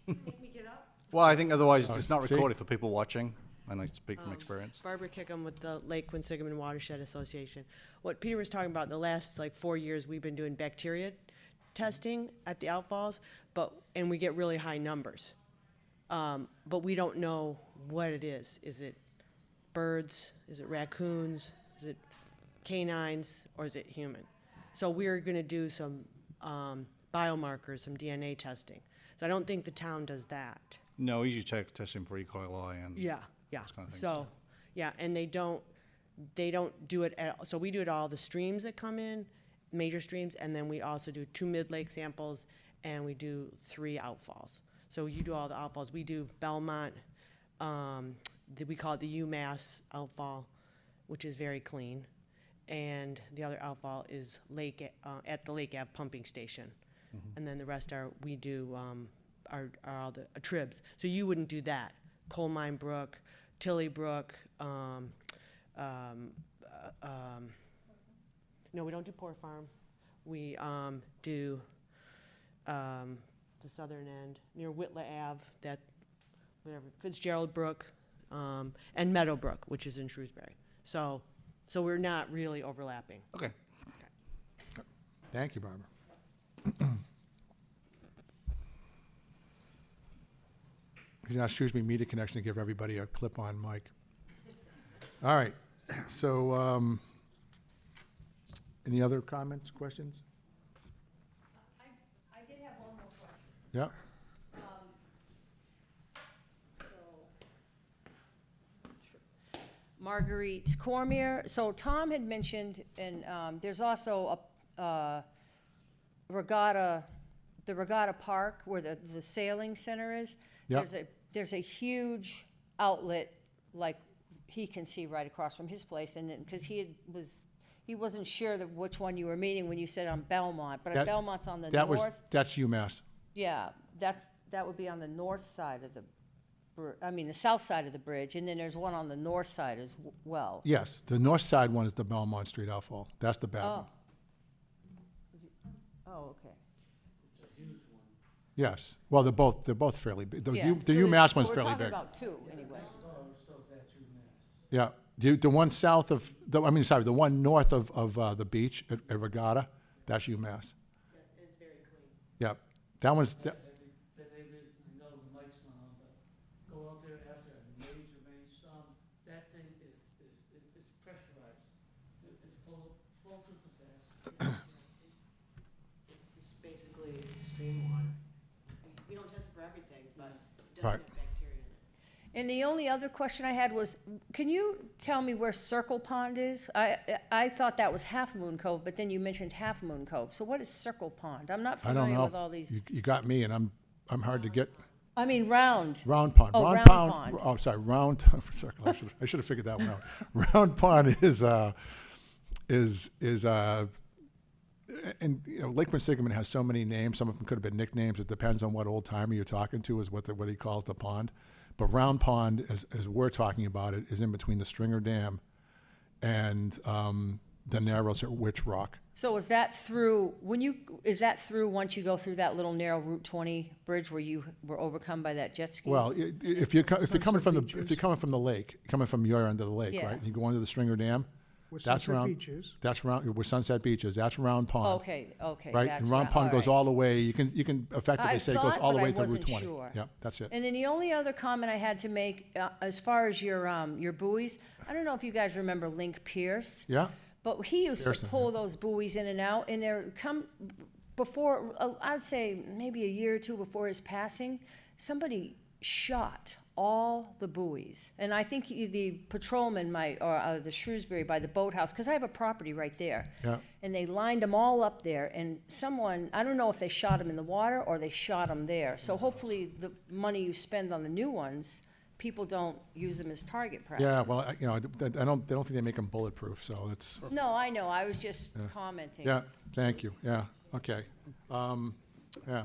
Speaker 9: Make me get up?
Speaker 8: Well, I think otherwise
Speaker 1: Oh,
Speaker 8: it's not
Speaker 1: see?
Speaker 8: recorded for people watching, and I speak from experience.
Speaker 9: Barbara Kickham with the Lake Quinsigamond Watershed Association. What Peter was talking about, the last 4 years, we've been doing bacteria testing at the outfalls, and we get really high numbers. But we don't know what it is. Is it birds? Is it raccoons? Is it canines? Or is it human? So we're going to do some biomarkers, some DNA testing. So I don't think the town does that.
Speaker 8: No, we usually test him for E. coli and.
Speaker 9: Yeah.
Speaker 8: Those kind of things.
Speaker 9: So, yeah, and they don't do it at, so we do it all the streams that come in, major streams, and then we also do 2 mid-lake samples, and we do 3 outfalls. So you do all the outfalls. We do Belmont, we call it the UMass outfall, which is very clean. And the other outfall is at the Lake Ave pumping station. And then the rest we do are all the tribs. So you wouldn't do that. Coal Mine Brook, Tilly Brook, no, we don't do Port Farm. We do the southern end near Whitla Ave, Fitzgerald Brook, and Meadow Brook, which is in Shrewsbury. So we're not really overlapping.
Speaker 8: Okay.
Speaker 1: Thank you, Barbara. You can ask Shrewsbury Media Connection to give everybody a clip-on mic. All right, so, any other comments, questions?
Speaker 2: I did have one more question.
Speaker 1: Yeah,
Speaker 2: Marguerite Cormier. So Tom had mentioned, and there's also a regatta, the regatta park where the sailing center is.
Speaker 1: Yep.
Speaker 2: There's a huge outlet, like he can see right across from his place, and because he wasn't sure which one you were meaning when you said on Belmont, but
Speaker 1: That-
Speaker 2: Belmont's on the
Speaker 1: that's UMass.
Speaker 2: Yeah, that would be on the north side of the south side of the bridge, and then there's one on the north side as well.
Speaker 1: Yes, the north side one is the Belmont Street outfall. That's the bad one.
Speaker 2: Oh. Oh, okay.
Speaker 1: Yes. Well, they're both fairly big.
Speaker 2: Yeah,
Speaker 1: The
Speaker 2: so there's-
Speaker 1: UMass one's
Speaker 2: we're
Speaker 1: fairly
Speaker 2: talking
Speaker 1: big.
Speaker 2: about two, anyway.
Speaker 1: Yeah. The one south of, the one north of the beach at Regatta, that's UMass.
Speaker 9: Yes, and it's very clean.
Speaker 1: Yeah. That one's,
Speaker 10: That they know the mic's not on, but go out there after a major rainstorm, that thing is pressurized. It's full to the fast.
Speaker 9: It's just basically stream water. We don't test it for everything, but it does
Speaker 1: Right.
Speaker 9: have bacteria in it.
Speaker 2: And the only other question I had was, can you tell me where Circle Pond is? I thought that was Half Moon Cove, but then you mentioned Half Moon Cove. So what is Circle Pond? I'm not
Speaker 1: I don't
Speaker 2: familiar
Speaker 1: know.
Speaker 2: with all these.
Speaker 1: You got me, and I'm hard to get.
Speaker 2: I mean, round.
Speaker 1: Round Pond.
Speaker 2: Oh, Round Pond.
Speaker 1: Oh, sorry, Round Circle. I should have figured that one out. Round Pond is and Lake Quinsigamond has so many names. Some of them could have been nicknames. It depends on what old timer you're talking to, is what he calls the pond. But Round Pond, as we're talking about it, is in between the Stringer Dam and the Narrows at Witch Rock.
Speaker 2: So is that through, once you go through that little narrow Route 20 bridge where you were overcome by that jet ski?
Speaker 1: Well, if you're coming from the lake, coming from your end of the lake,
Speaker 2: Yeah.
Speaker 1: right? And you go under the Stringer Dam.
Speaker 4: Where
Speaker 1: That's
Speaker 4: Sunset
Speaker 1: Round.
Speaker 4: Beach is.
Speaker 1: That's Round. Where Sunset Beach is. That's Round Pond.
Speaker 2: Okay,
Speaker 1: Right,
Speaker 2: that's
Speaker 1: and Round Pond goes
Speaker 2: right.
Speaker 1: all the way. You can effectively
Speaker 2: I
Speaker 1: say it goes
Speaker 2: thought,
Speaker 1: all the
Speaker 2: but
Speaker 1: way
Speaker 2: I
Speaker 1: to Route
Speaker 2: wasn't
Speaker 1: 20.
Speaker 2: sure.
Speaker 1: Yeah, that's it.
Speaker 2: And then the only other comment I had to make, as far as your buoys, I don't know if you guys remember Link Pierce,
Speaker 1: Yeah.
Speaker 2: but he used
Speaker 1: Pearson,
Speaker 2: to pull those buoys in and out, and before, I'd say maybe a year or two before his passing, somebody shot all the buoys. And I think the patrolman might, or the Shrewsbury by the boathouse, because I have a property right there.
Speaker 1: Yeah.
Speaker 2: And they lined them all up there, and someone, I don't know if they shot them in the water or they shot them there. So hopefully the money you spend on the new ones, people don't use them as target practice.
Speaker 1: Yeah. Well, I don't think they make them bulletproof. So it's.
Speaker 2: No, I know, I was just commenting.
Speaker 1: Yeah. Thank you. Yeah. Okay. Yeah.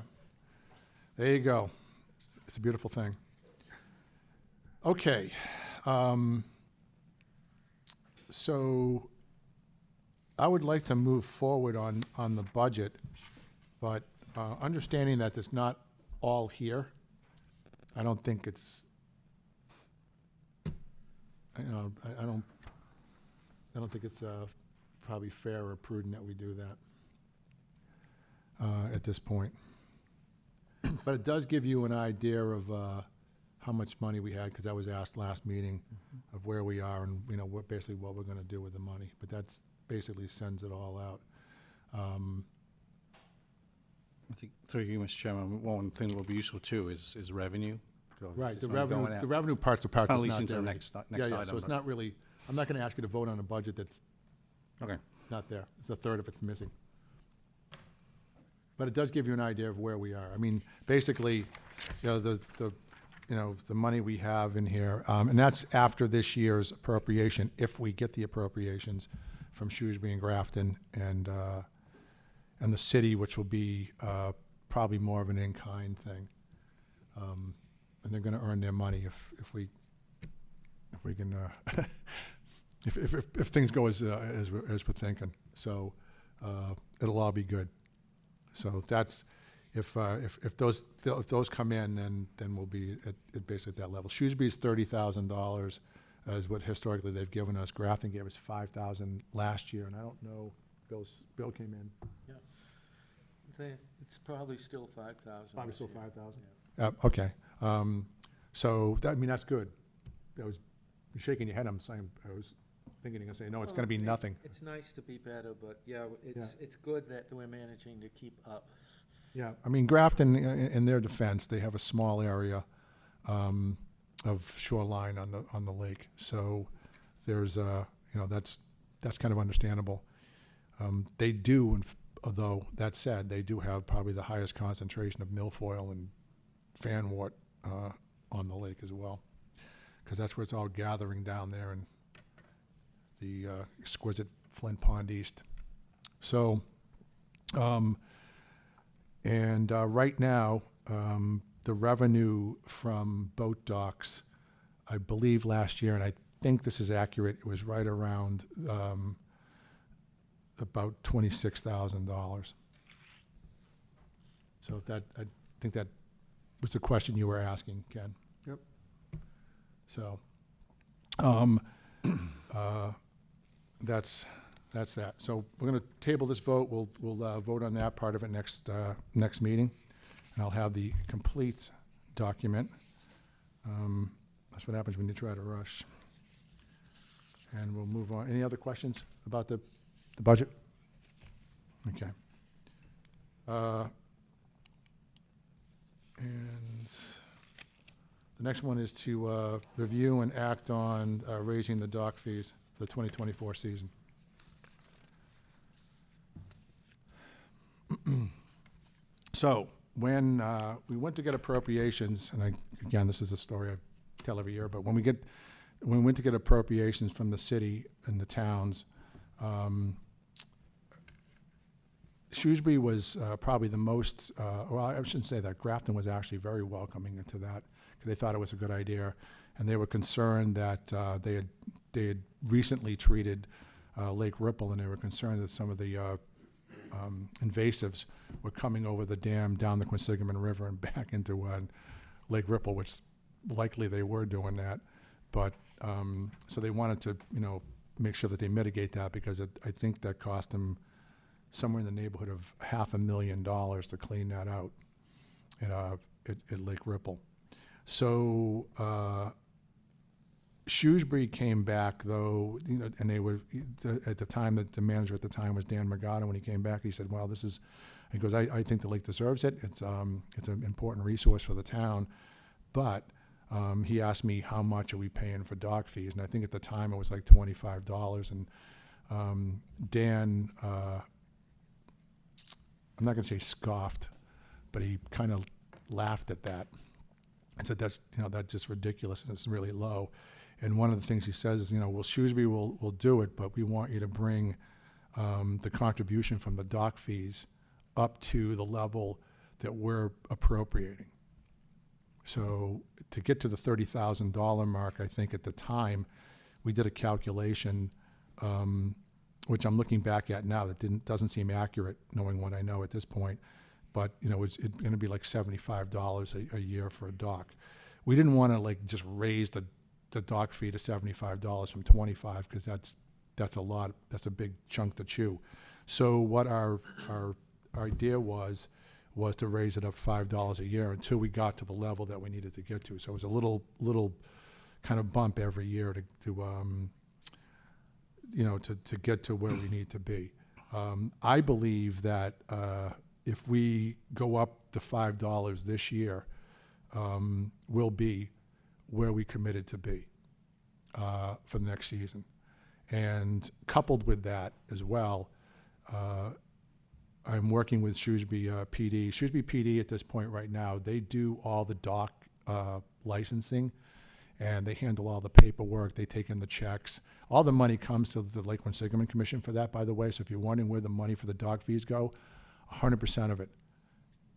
Speaker 1: There you go. It's a beautiful thing. Okay. So I would like to move forward on the budget, but understanding that it's not all here, I don't think it's, I don't think it's probably fair or prudent that we do that at this point. But it does give you an idea of how much money we had, because I was asked last meeting of where we are and, basically what we're gonna do with the money. But that's basically sends it all out.
Speaker 8: I think, through you, Mr. Chairman, one thing that will be useful too is revenue. because
Speaker 1: Right,
Speaker 8: it's
Speaker 1: the
Speaker 8: only going
Speaker 1: revenue,
Speaker 8: out.
Speaker 1: the revenue part's the part
Speaker 8: Kinda
Speaker 1: that's
Speaker 8: leads
Speaker 1: not
Speaker 8: into
Speaker 1: there.
Speaker 8: the
Speaker 1: yet.
Speaker 8: next
Speaker 1: Yeah,
Speaker 8: item,
Speaker 1: so it's
Speaker 8: but-
Speaker 1: not really, I'm not gonna ask you to vote on a budget that's
Speaker 8: Okay.
Speaker 1: not there. It's a third if it's missing. But it does give you an idea of where we are. I mean, basically, the money we have in here, and that's after this year's appropriation, if we get the appropriations from Shrewsbury and Grafton and the city, which will be probably more of an in-kind thing. And they're gonna earn their money if we can, if things go as we're thinking. So it'll all be good. So that's, if those come in, then we'll be at basically at that level. Shrewsbury's $30,000 is what historically they've given us. Grafton gave us $5,000 last year, and I don't know, Bill came in.
Speaker 10: It's probably still 5,000.
Speaker 1: Probably still 5,000? Okay. So, that's good. You're shaking your head, I was thinking you're gonna say, no, it's gonna be nothing.
Speaker 10: It's nice to be better, but it's good that we're managing to keep up.
Speaker 1: Yeah, Grafton, in their defense, they have a small area of shoreline on the lake. So there's, that's kind of understandable. They do, although that said, they do have probably the highest concentration of milfoil and fanwort on the lake as well, because that's where it's all gathering down there in the exquisite Flint Pond East. So, right now, the revenue from boat docks, I believe last year, and I think this is accurate, it was right around about $26,000. So that think that was the question you were asking, Ken.
Speaker 3: Yep.
Speaker 1: So, that's that. So we're gonna table this vote. We'll vote on that part of it next meeting. And I'll have the complete document. That's what happens when you try to rush. And we'll move on. Any other questions about the budget? Okay. And the next one is to review and act on raising the dock fees for the 2024 season. So, when we went to get appropriations, and again, this is a story I tell every year, but when we went to get appropriations from the city and the towns, Shrewsbury was probably the most, well, I shouldn't say that. Grafton was actually very welcoming into that because they thought it was a good idea, and they were concerned that they had recently treated Lake Ripple, and they were concerned that some of the invasives were coming over the dam down the Quinsigamond River and back into Lake Ripple, which likely they were doing that. But so they wanted to, make sure that they mitigate that because I think that cost them somewhere in the neighborhood of $500,000 to clean that out at Lake Ripple. So Shrewsbury came back, though, and they were, at the time, that the manager at the time was Dan Morgado. When he came back, he said, well, he goes, I think the lake deserves it. It's an important resource for the town. But he asked me, how much are we paying for dock fees? And I think at the time it was like $25. And Dan, I'm not going to say scoffed, but he kind of laughed at that and said, that's just ridiculous and it's really low. And one of the things he says is, well, Shrewsbury will do it, but we want you to bring the contribution from the dock fees up to the level that we're appropriating. So to get to the $30,000 mark, I think at the time, we did a calculation, which I'm looking back at now, that doesn't seem accurate, knowing what I know at this point. But it's going to be like $75 a year for a dock. We didn't want to just raise the dock fee to $75 from $25 because that's a lot. That's a big chunk to chew. So what our idea was to raise it up $5 a year until we got to the level that we needed to get to. So it was a little kind of bump every year to get to where we need to be. I believe that if we go up to $5 this year, we'll be where we committed to be for the next season. And coupled with that as well, I'm working with Shrewsbury PD. Shrewsbury PD at this point right now, they do all the dock licensing, and they handle all the paperwork. They take in the checks. All the money comes to the Lake Quinsigamond Commission for that, by the way. So if you're wondering where the money for the dock fees go, 100% of it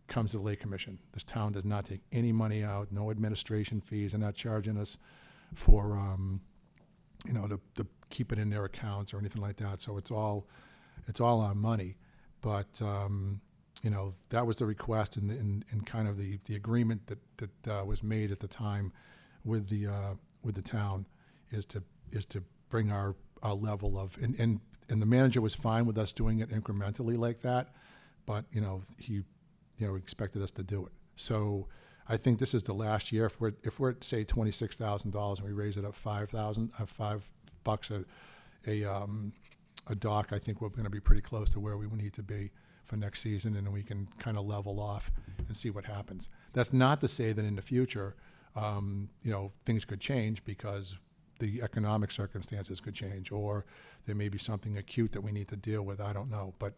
Speaker 1: comes to the Lake Commission. This town does not take any money out, no administration fees. They're not charging us for, to keep it in their accounts or anything like that. So it's all our money. But, that was the request and kind of the agreement that was made at the time with the town is to bring our level of, and the manager was fine with us doing it incrementally like that, but, he, expected us to do it. So I think this is the last year. If we're at, say, $26,000 and we raise it up $5 a dock, I think we're going to be pretty close to where we need to be for next season, and then we can kind of level off and see what happens. That's not to say that in the future, things could change because the economic circumstances could change, or there may be something acute that we need to deal with. I don't know, but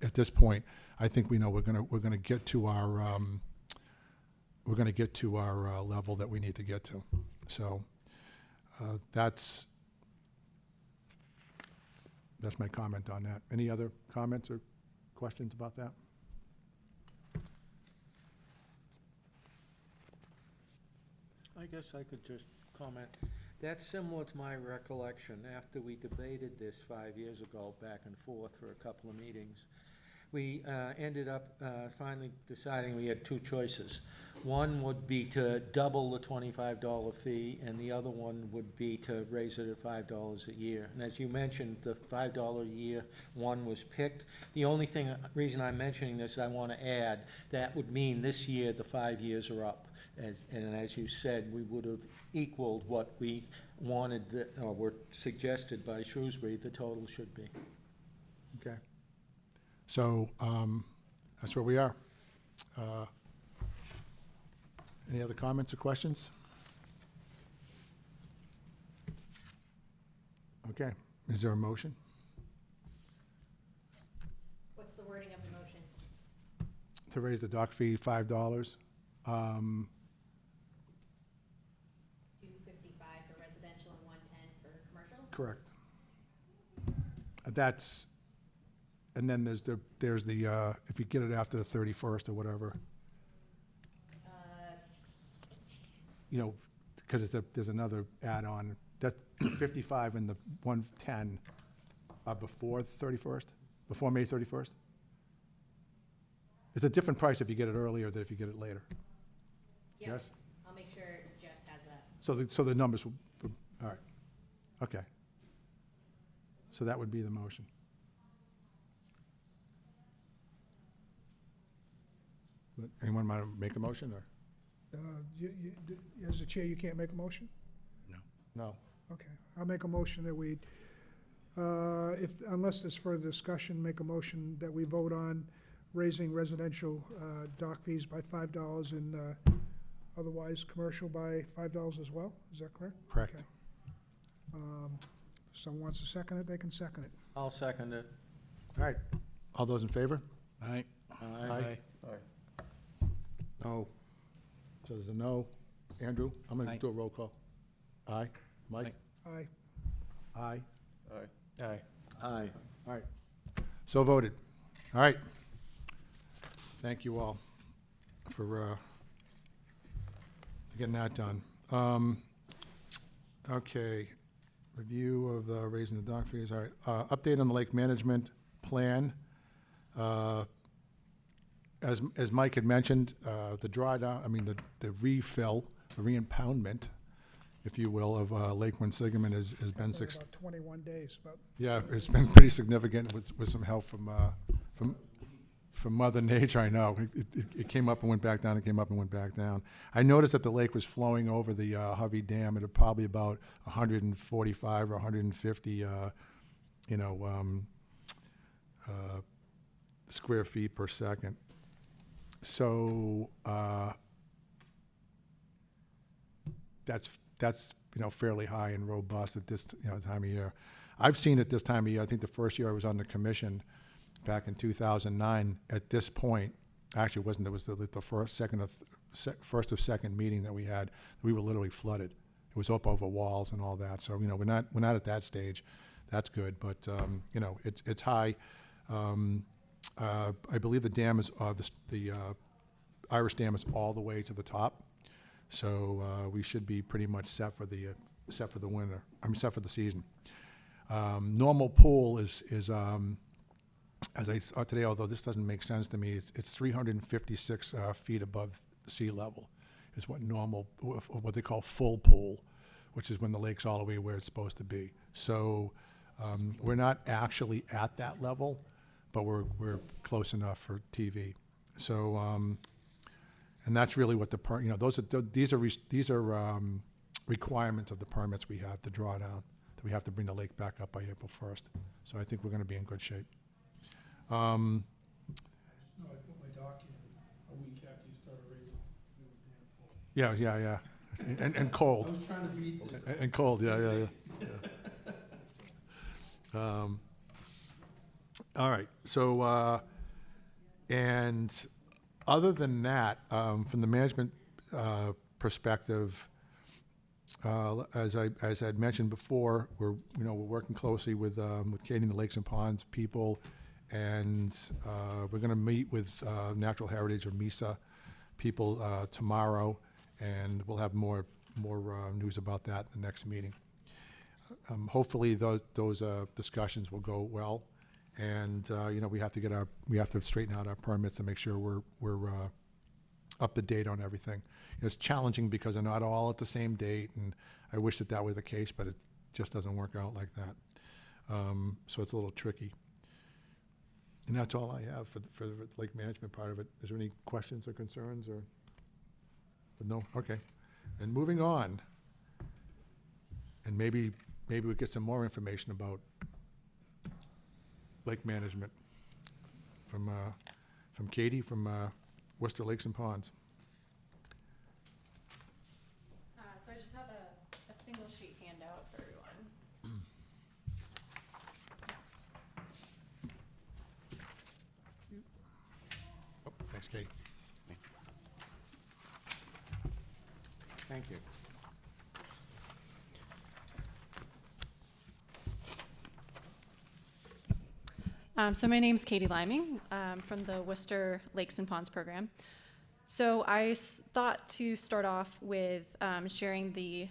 Speaker 1: at this point, I think we know we're gonna get to our level that we need to get to. So that's my comment on that. Any other comments or questions about that?
Speaker 10: I guess I could just comment. That's similar to my recollection. After we debated this 5 years ago, back and forth for a couple of meetings, we ended up finally deciding we had two choices. One would be to double the $25 fee, and the other one would be to raise it at $5 a year. And as you mentioned, the $5 a year one was picked. The only reason I'm mentioning this, I want to add, that would mean this year the 5 years are up. And as you said, we would have equaled what we wanted, or were suggested by Shrewsbury, the total should be.
Speaker 1: Okay. So, that's where we are. Any other comments or questions? Okay, is there a motion?
Speaker 7: What's the wording of the motion?
Speaker 1: To raise the dock fee $5.
Speaker 7: $2.55 for residential and $1.10 for commercial?
Speaker 1: Correct. That's, and then there's the, if you get it after the 31st or whatever, you know, because there's another add-on, that the 55 and the 110 are before the 31st, before May 31st? It's a different price if you get it earlier than if you get it later.
Speaker 7: Yep.
Speaker 1: Yes?
Speaker 7: I'll make sure Jess has that.
Speaker 1: So the numbers will, all right, okay. So that would be the motion. Anyone want to make a motion, or?
Speaker 4: As the chair, you can't make a motion?
Speaker 1: No.
Speaker 4: Okay, I'll make a motion that we, unless there's further discussion, make a motion that we vote on raising residential dock fees by $5 and otherwise commercial by $5 as well. Is that correct?
Speaker 1: Correct.
Speaker 4: Okay. Someone wants to second it, they can second it.
Speaker 10: I'll second it.
Speaker 1: All right. All those in favor?
Speaker 8: All right.
Speaker 1: Aye.
Speaker 3: No.
Speaker 1: So there's a no. Andrew, I'm going
Speaker 8: Aye.
Speaker 1: to do a roll call. Aye. Mike?
Speaker 4: Aye.
Speaker 1: Aye.
Speaker 5: Aye.
Speaker 1: Aye. All right. So voted. All right. Thank you all for getting that done. Okay. Review of raising the dock fees. All right. Update on the lake management plan. As Mike had mentioned, the drawdown, the refill, the reimpoundment, if you will, of Lake Quinsigamond has been
Speaker 4: For about 21 days, but
Speaker 1: yeah, it's been pretty significant with some help from Mother Nature. I know it came up and went back down. It came up and went back down. I noticed that the lake was flowing over the Hovey Dam at probably about 145 or 150, square feet per second. So that's fairly high and robust at this time of year. I've seen it this time of year. I think the first year I was on the commission back in 2009. At this point, actually it wasn't. It was the first or second meeting that we had. We were literally flooded. It was up over walls and all that. So we're not at that stage. That's good, but it's high. I believe the dam is the Irish Dam is all the way to the top, so we should be pretty much set for the winter. Set for the season. Normal pool is as I saw today, although this doesn't make sense to me, it's 356 feet above sea level is what they call full pool, which is when the lake's all the way where it's supposed to be. So we're not actually at that level, but we're close enough for TV. So and that's really what these are requirements of the permits we have to draw down, that we have to bring the lake back up by April 1st. So I think we're going to be in good shape.
Speaker 11: No, I put my dock in a week after you started raising. It was damn full.
Speaker 1: Yeah. And
Speaker 11: I
Speaker 1: cold.
Speaker 11: was trying to beat this.
Speaker 1: And cold, yeah. All right, so, and other than that, from the management perspective, as I had mentioned before, we're working closely with Katie and the Lakes and Ponds people, and we're going to meet with Natural Heritage or MISA people tomorrow, and we'll have more news about that in the next meeting. Hopefully those discussions will go well, And, we have to straighten out our permits and make sure we're up to date on everything. It's challenging because they're not all at the same date, and I wish that were the case, but it just doesn't work out like that. So it's a little tricky. And that's all I have for the lake management part of it. Is there any questions or concerns or? No? Okay. And moving on, and maybe we get some more information about lake management from Katie from Worcester Lakes and Ponds.
Speaker 7: So I just have a single sheet handout for everyone.
Speaker 1: Oh, thanks, Katie.
Speaker 8: Thank you.
Speaker 7: So my name's Katie Liming from the Worcester Lakes and Ponds program. So I thought to start off with sharing the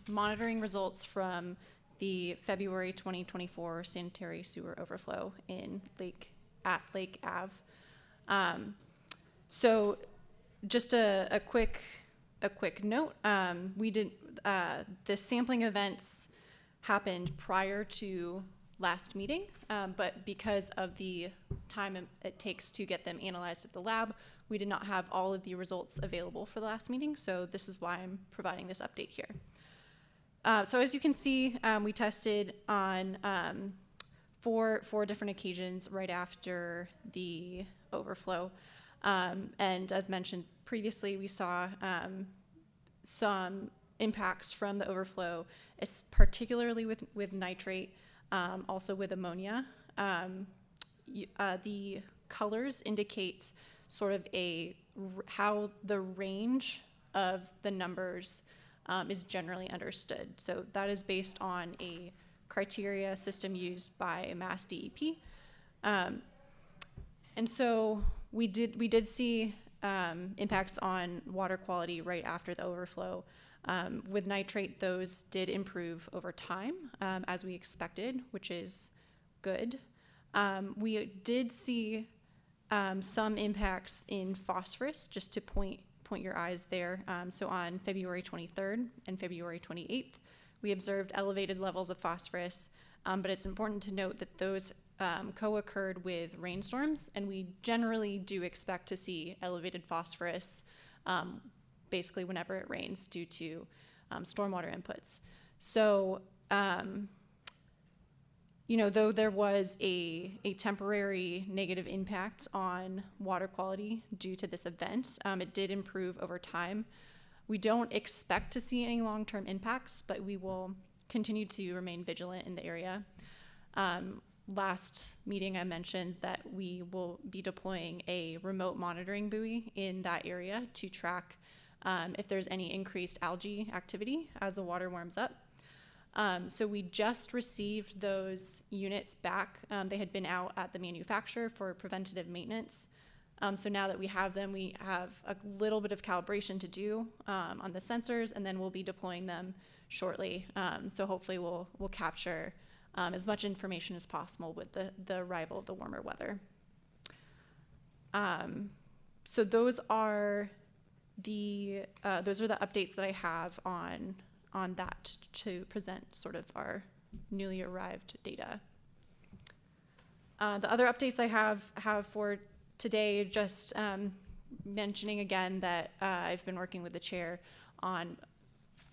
Speaker 7: monitoring results from the February 2024 sanitary sewer overflow at Lake Ave. So just a quick note, the sampling events happened prior to last meeting, but because of the time it takes to get them analyzed at the lab, we did not have all of the results available for the last meeting, so this is why I'm providing this update here. So as you can see, we tested on four different occasions right after the overflow, and as mentioned previously, we saw some impacts from the overflow, particularly with nitrate, also with ammonia. The colors indicate sort of how the range of the numbers is generally understood. So that is based on a criteria system used by Mass DEP. And so we did see impacts on water quality right after the overflow. With nitrate, those did improve over time, as we expected, which is good. We did see some impacts in phosphorus, just to point your eyes there. So on February 23rd and February 28th, we observed elevated levels of phosphorus, but it's important to note that those co-occurred with rainstorms, and we generally do expect to see elevated phosphorus basically whenever it rains due to stormwater inputs. So, though there was a temporary negative impact on water quality due to this event, it did improve over time. We don't expect to see any long-term impacts, but we will continue to remain vigilant in the area. Last meeting I mentioned that we will be deploying a remote monitoring buoy in that area to track if there's any increased algae activity as the water warms up. So we just received those units back. They had been out at the manufacturer for preventative maintenance. So now that we have them, we have a little bit of calibration to do on the sensors, and then we'll be deploying them shortly. So hopefully we'll capture as much information as possible with the arrival of the warmer weather. So those are the updates that I have on that to present sort of our newly arrived data. The other updates I have for today, just mentioning again that I've been working with the chair on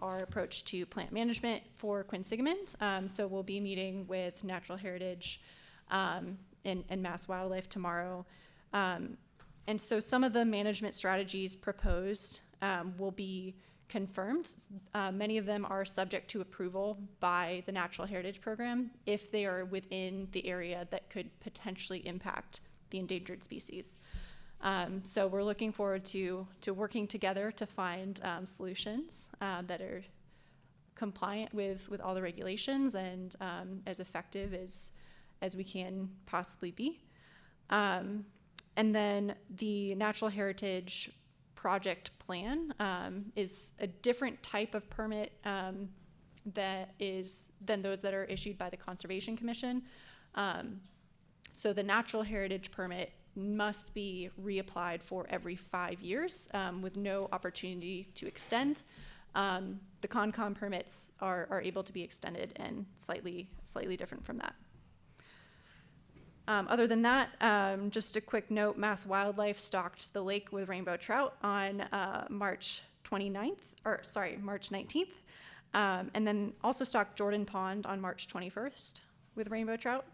Speaker 7: our approach to plant management for Quinsigamond. So we'll be meeting with Natural Heritage and Mass Wildlife tomorrow. And so some of the management strategies proposed will be confirmed. Many of them are subject to approval by the Natural Heritage Program if they are within the area that could potentially impact the endangered species. So we're looking forward to working together to find solutions that are compliant with all the regulations and as effective as we can possibly be. And then the Natural Heritage project plan is a different type of permit that is than those that are issued by the Conservation Commission. So the natural heritage permit must be reapplied for every 5 years with no opportunity to extend. The Concom permits are able to be extended and slightly different from that. Other than that, just a quick note, Mass Wildlife stocked the lake with rainbow trout on March 19th. And then also stocked Jordan Pond on March 21st with rainbow trout.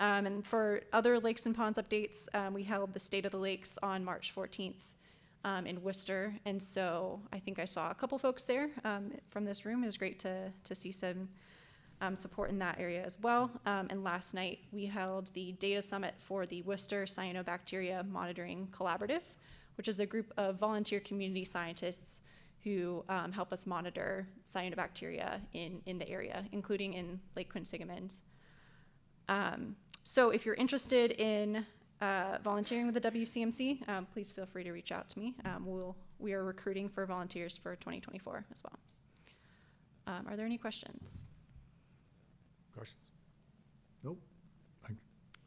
Speaker 7: And for other lakes and ponds updates, we held the State of the Lakes on March 14th in Worcester. And so I think I saw a couple folks there from this room. It was great to see some support in that area as well. And last night we held the data summit for the Worcester Cyanobacteria Monitoring Collaborative, which is a group of volunteer community scientists who help us monitor cyanobacteria in the area, including in Lake Quinsigamond. So if you're interested in volunteering with the WCMC, please feel free to reach out to me. We are recruiting for volunteers for 2024 as well. Are there any questions?
Speaker 1: Questions? Nope.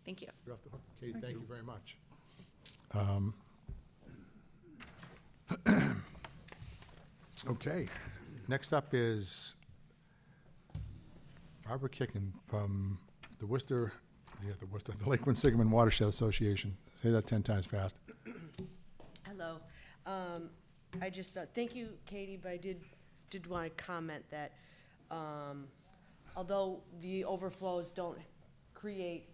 Speaker 7: Thank you.
Speaker 1: You're off the hook. Okay, thank you very much. Okay, next up is Barbara Kicken from the Worcester, the Lake Quinsigamond Watershed Association. Say that 10 times fast.
Speaker 9: Hello. I just, thank you, Katie, but I did want to comment that although the overflows don't create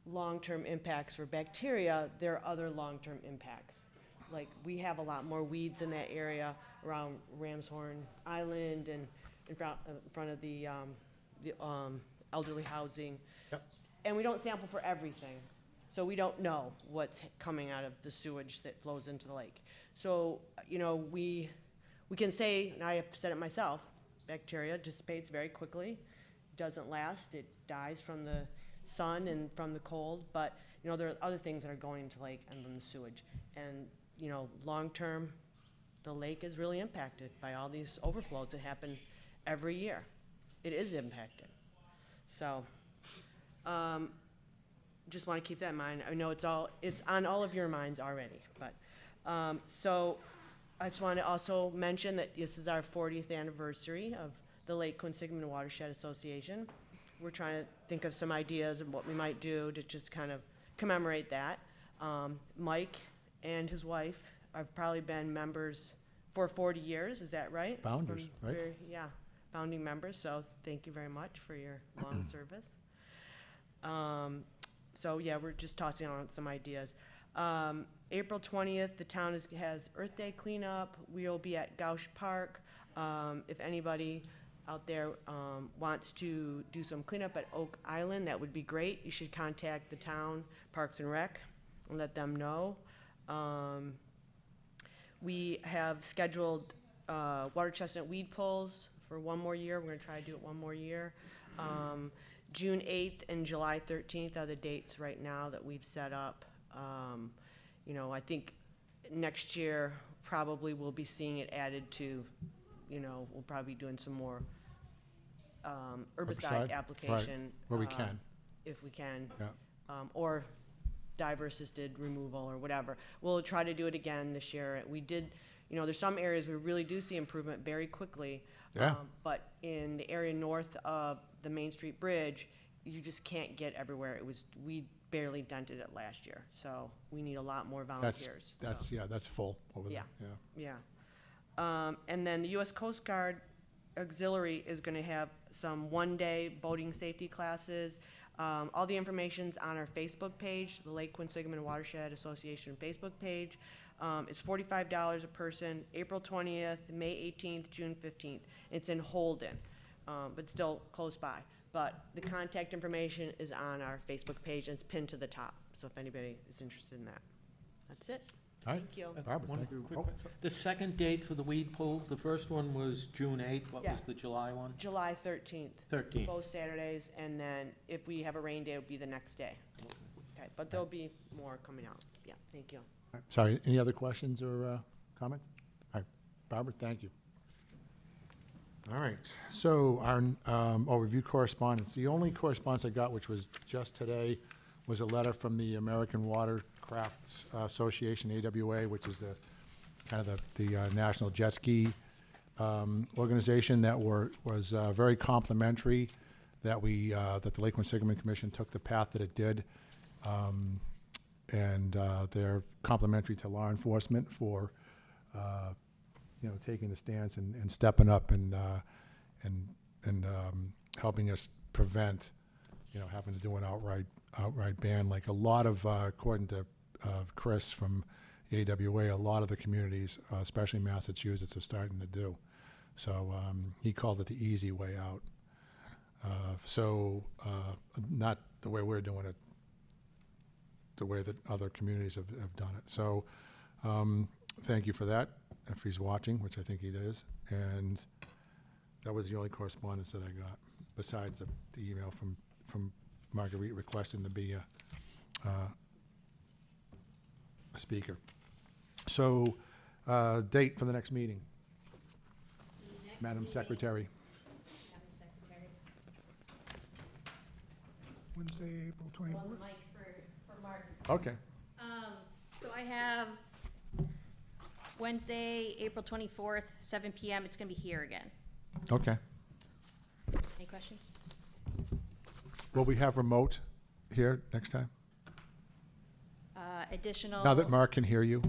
Speaker 9: long-term impacts for bacteria, there are other long-term impacts. Like, we have a lot more weeds in that area around Ramshorn Island and in front of the elderly housing.
Speaker 1: Yep.
Speaker 9: And we don't sample for everything. So we don't know what's coming out of the sewage that flows into the lake. So, you know, we can say, and I have said it myself, bacteria dissipates very quickly, doesn't last, it dies from the sun and from the cold, but, you know, there are other things that are going into the lake and from the sewage. And, you know, long-term, the lake is really impacted by all these overflows that happen every year. It is impacted. So, just want to keep that in mind. I know it's on all of your minds already, but, so I just want to also mention that this is our 40th anniversary of the Lake Quinsigamond Watershed Association. We're trying to think of some ideas of what we might do to just kind of commemorate that. Mike and his wife have probably been members for 40 years, is that right?
Speaker 1: Founders, right?
Speaker 9: Yeah, founding members, so thank you very much for your long service. So yeah, we're just tossing on some ideas. April 20th, the town has Earth Day cleanup. We'll be at Gausch Park. If anybody out there wants to do some cleanup at Oak Island, that would be great. You should contact the town Parks and Rec and let them know. We have scheduled water chestnut weed pulls for one more year. We're gonna try to do it one more year. June 8th and July 13th are the dates right now that we've set up. You know, I think next year probably we'll be seeing it added to, you know, we'll probably be doing some more herbicide application.
Speaker 1: Right, where we can.
Speaker 9: If we can.
Speaker 1: Yeah.
Speaker 9: Or diver-assisted removal or whatever. We'll try to do it again this year. We did, you know, there's some areas we really do see improvement very quickly.
Speaker 1: Yeah.
Speaker 9: But in the area north of the Main Street Bridge, you just can't get everywhere. We barely dented it last year. So we need a lot more volunteers.
Speaker 1: That's full over there.
Speaker 9: Yeah. And then the U.S. Coast Guard Auxiliary is going to have some one-day boating safety classes. All the information's on our Facebook page, the Lake Quinsigamond Watershed Association Facebook page. It's $45 a person, April 20th, May 18th, June 15th. It's in Holden, but still close by. But the contact information is on our Facebook page, and it's pinned to the top. So if anybody is interested in that. That's it.
Speaker 1: All right.
Speaker 9: Thank you.
Speaker 1: Barbara,
Speaker 10: One
Speaker 1: thank you.
Speaker 10: quick
Speaker 1: Oh,
Speaker 10: question. The second date for the weed pull, the first one was June 8th. What
Speaker 9: Yeah.
Speaker 10: was the July one?
Speaker 9: July 13th.
Speaker 10: 13th.
Speaker 9: Both Saturdays, and then if we have a rain day, it'll be the next day. Okay, but there'll be more coming out. Yeah, thank you.
Speaker 1: all right. Sorry, any other questions or comments? All right, Barbara, thank you. All right, so review correspondence. The only correspondence I got, which was just today, was a letter from the American Watercraft Association, AWA, which is the national jet ski organization that was very complimentary that that the Lake Quinsigamond Commission took the path that it did. And they're complimentary to law enforcement for, taking the stance and stepping up and helping us prevent, having to do an outright ban. Like a lot of, according to Chris from the AWA, a lot of the communities, especially Massachusetts, are starting to do. So he called it the easy way out. Not the way we're doing it, the way that other communities have done it. So thank you for that, if he's watching, which I think he is. And that was the only correspondence that I got, besides the email from Marguerite requesting to be a speaker. So date for the next meeting, Madam Secretary.
Speaker 4: Wednesday, April 24th.
Speaker 12: For Mark.
Speaker 1: Okay.
Speaker 12: So I have Wednesday, April 24th, 7 PM. It's going to be here again.
Speaker 1: Okay.
Speaker 12: Any questions?
Speaker 1: Will we have remote here next time?
Speaker 12: Additional.
Speaker 1: Now that Mark can hear you?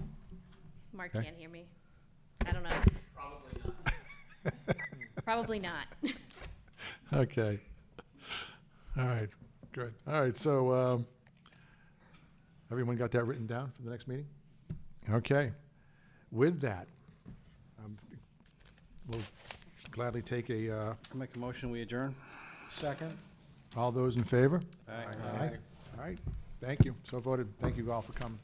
Speaker 12: Mark
Speaker 1: Okay.
Speaker 12: can't hear me. I don't know.
Speaker 5: Probably not.
Speaker 12: Probably not.
Speaker 1: Okay. All right, good. All right, so everyone got that written down for the next meeting? Okay. With that, we'll gladly take
Speaker 8: I make a motion, we adjourn?
Speaker 1: second. All those in favor?
Speaker 8: Aye.
Speaker 1: All right, thank you. So voted. Thank you all for coming.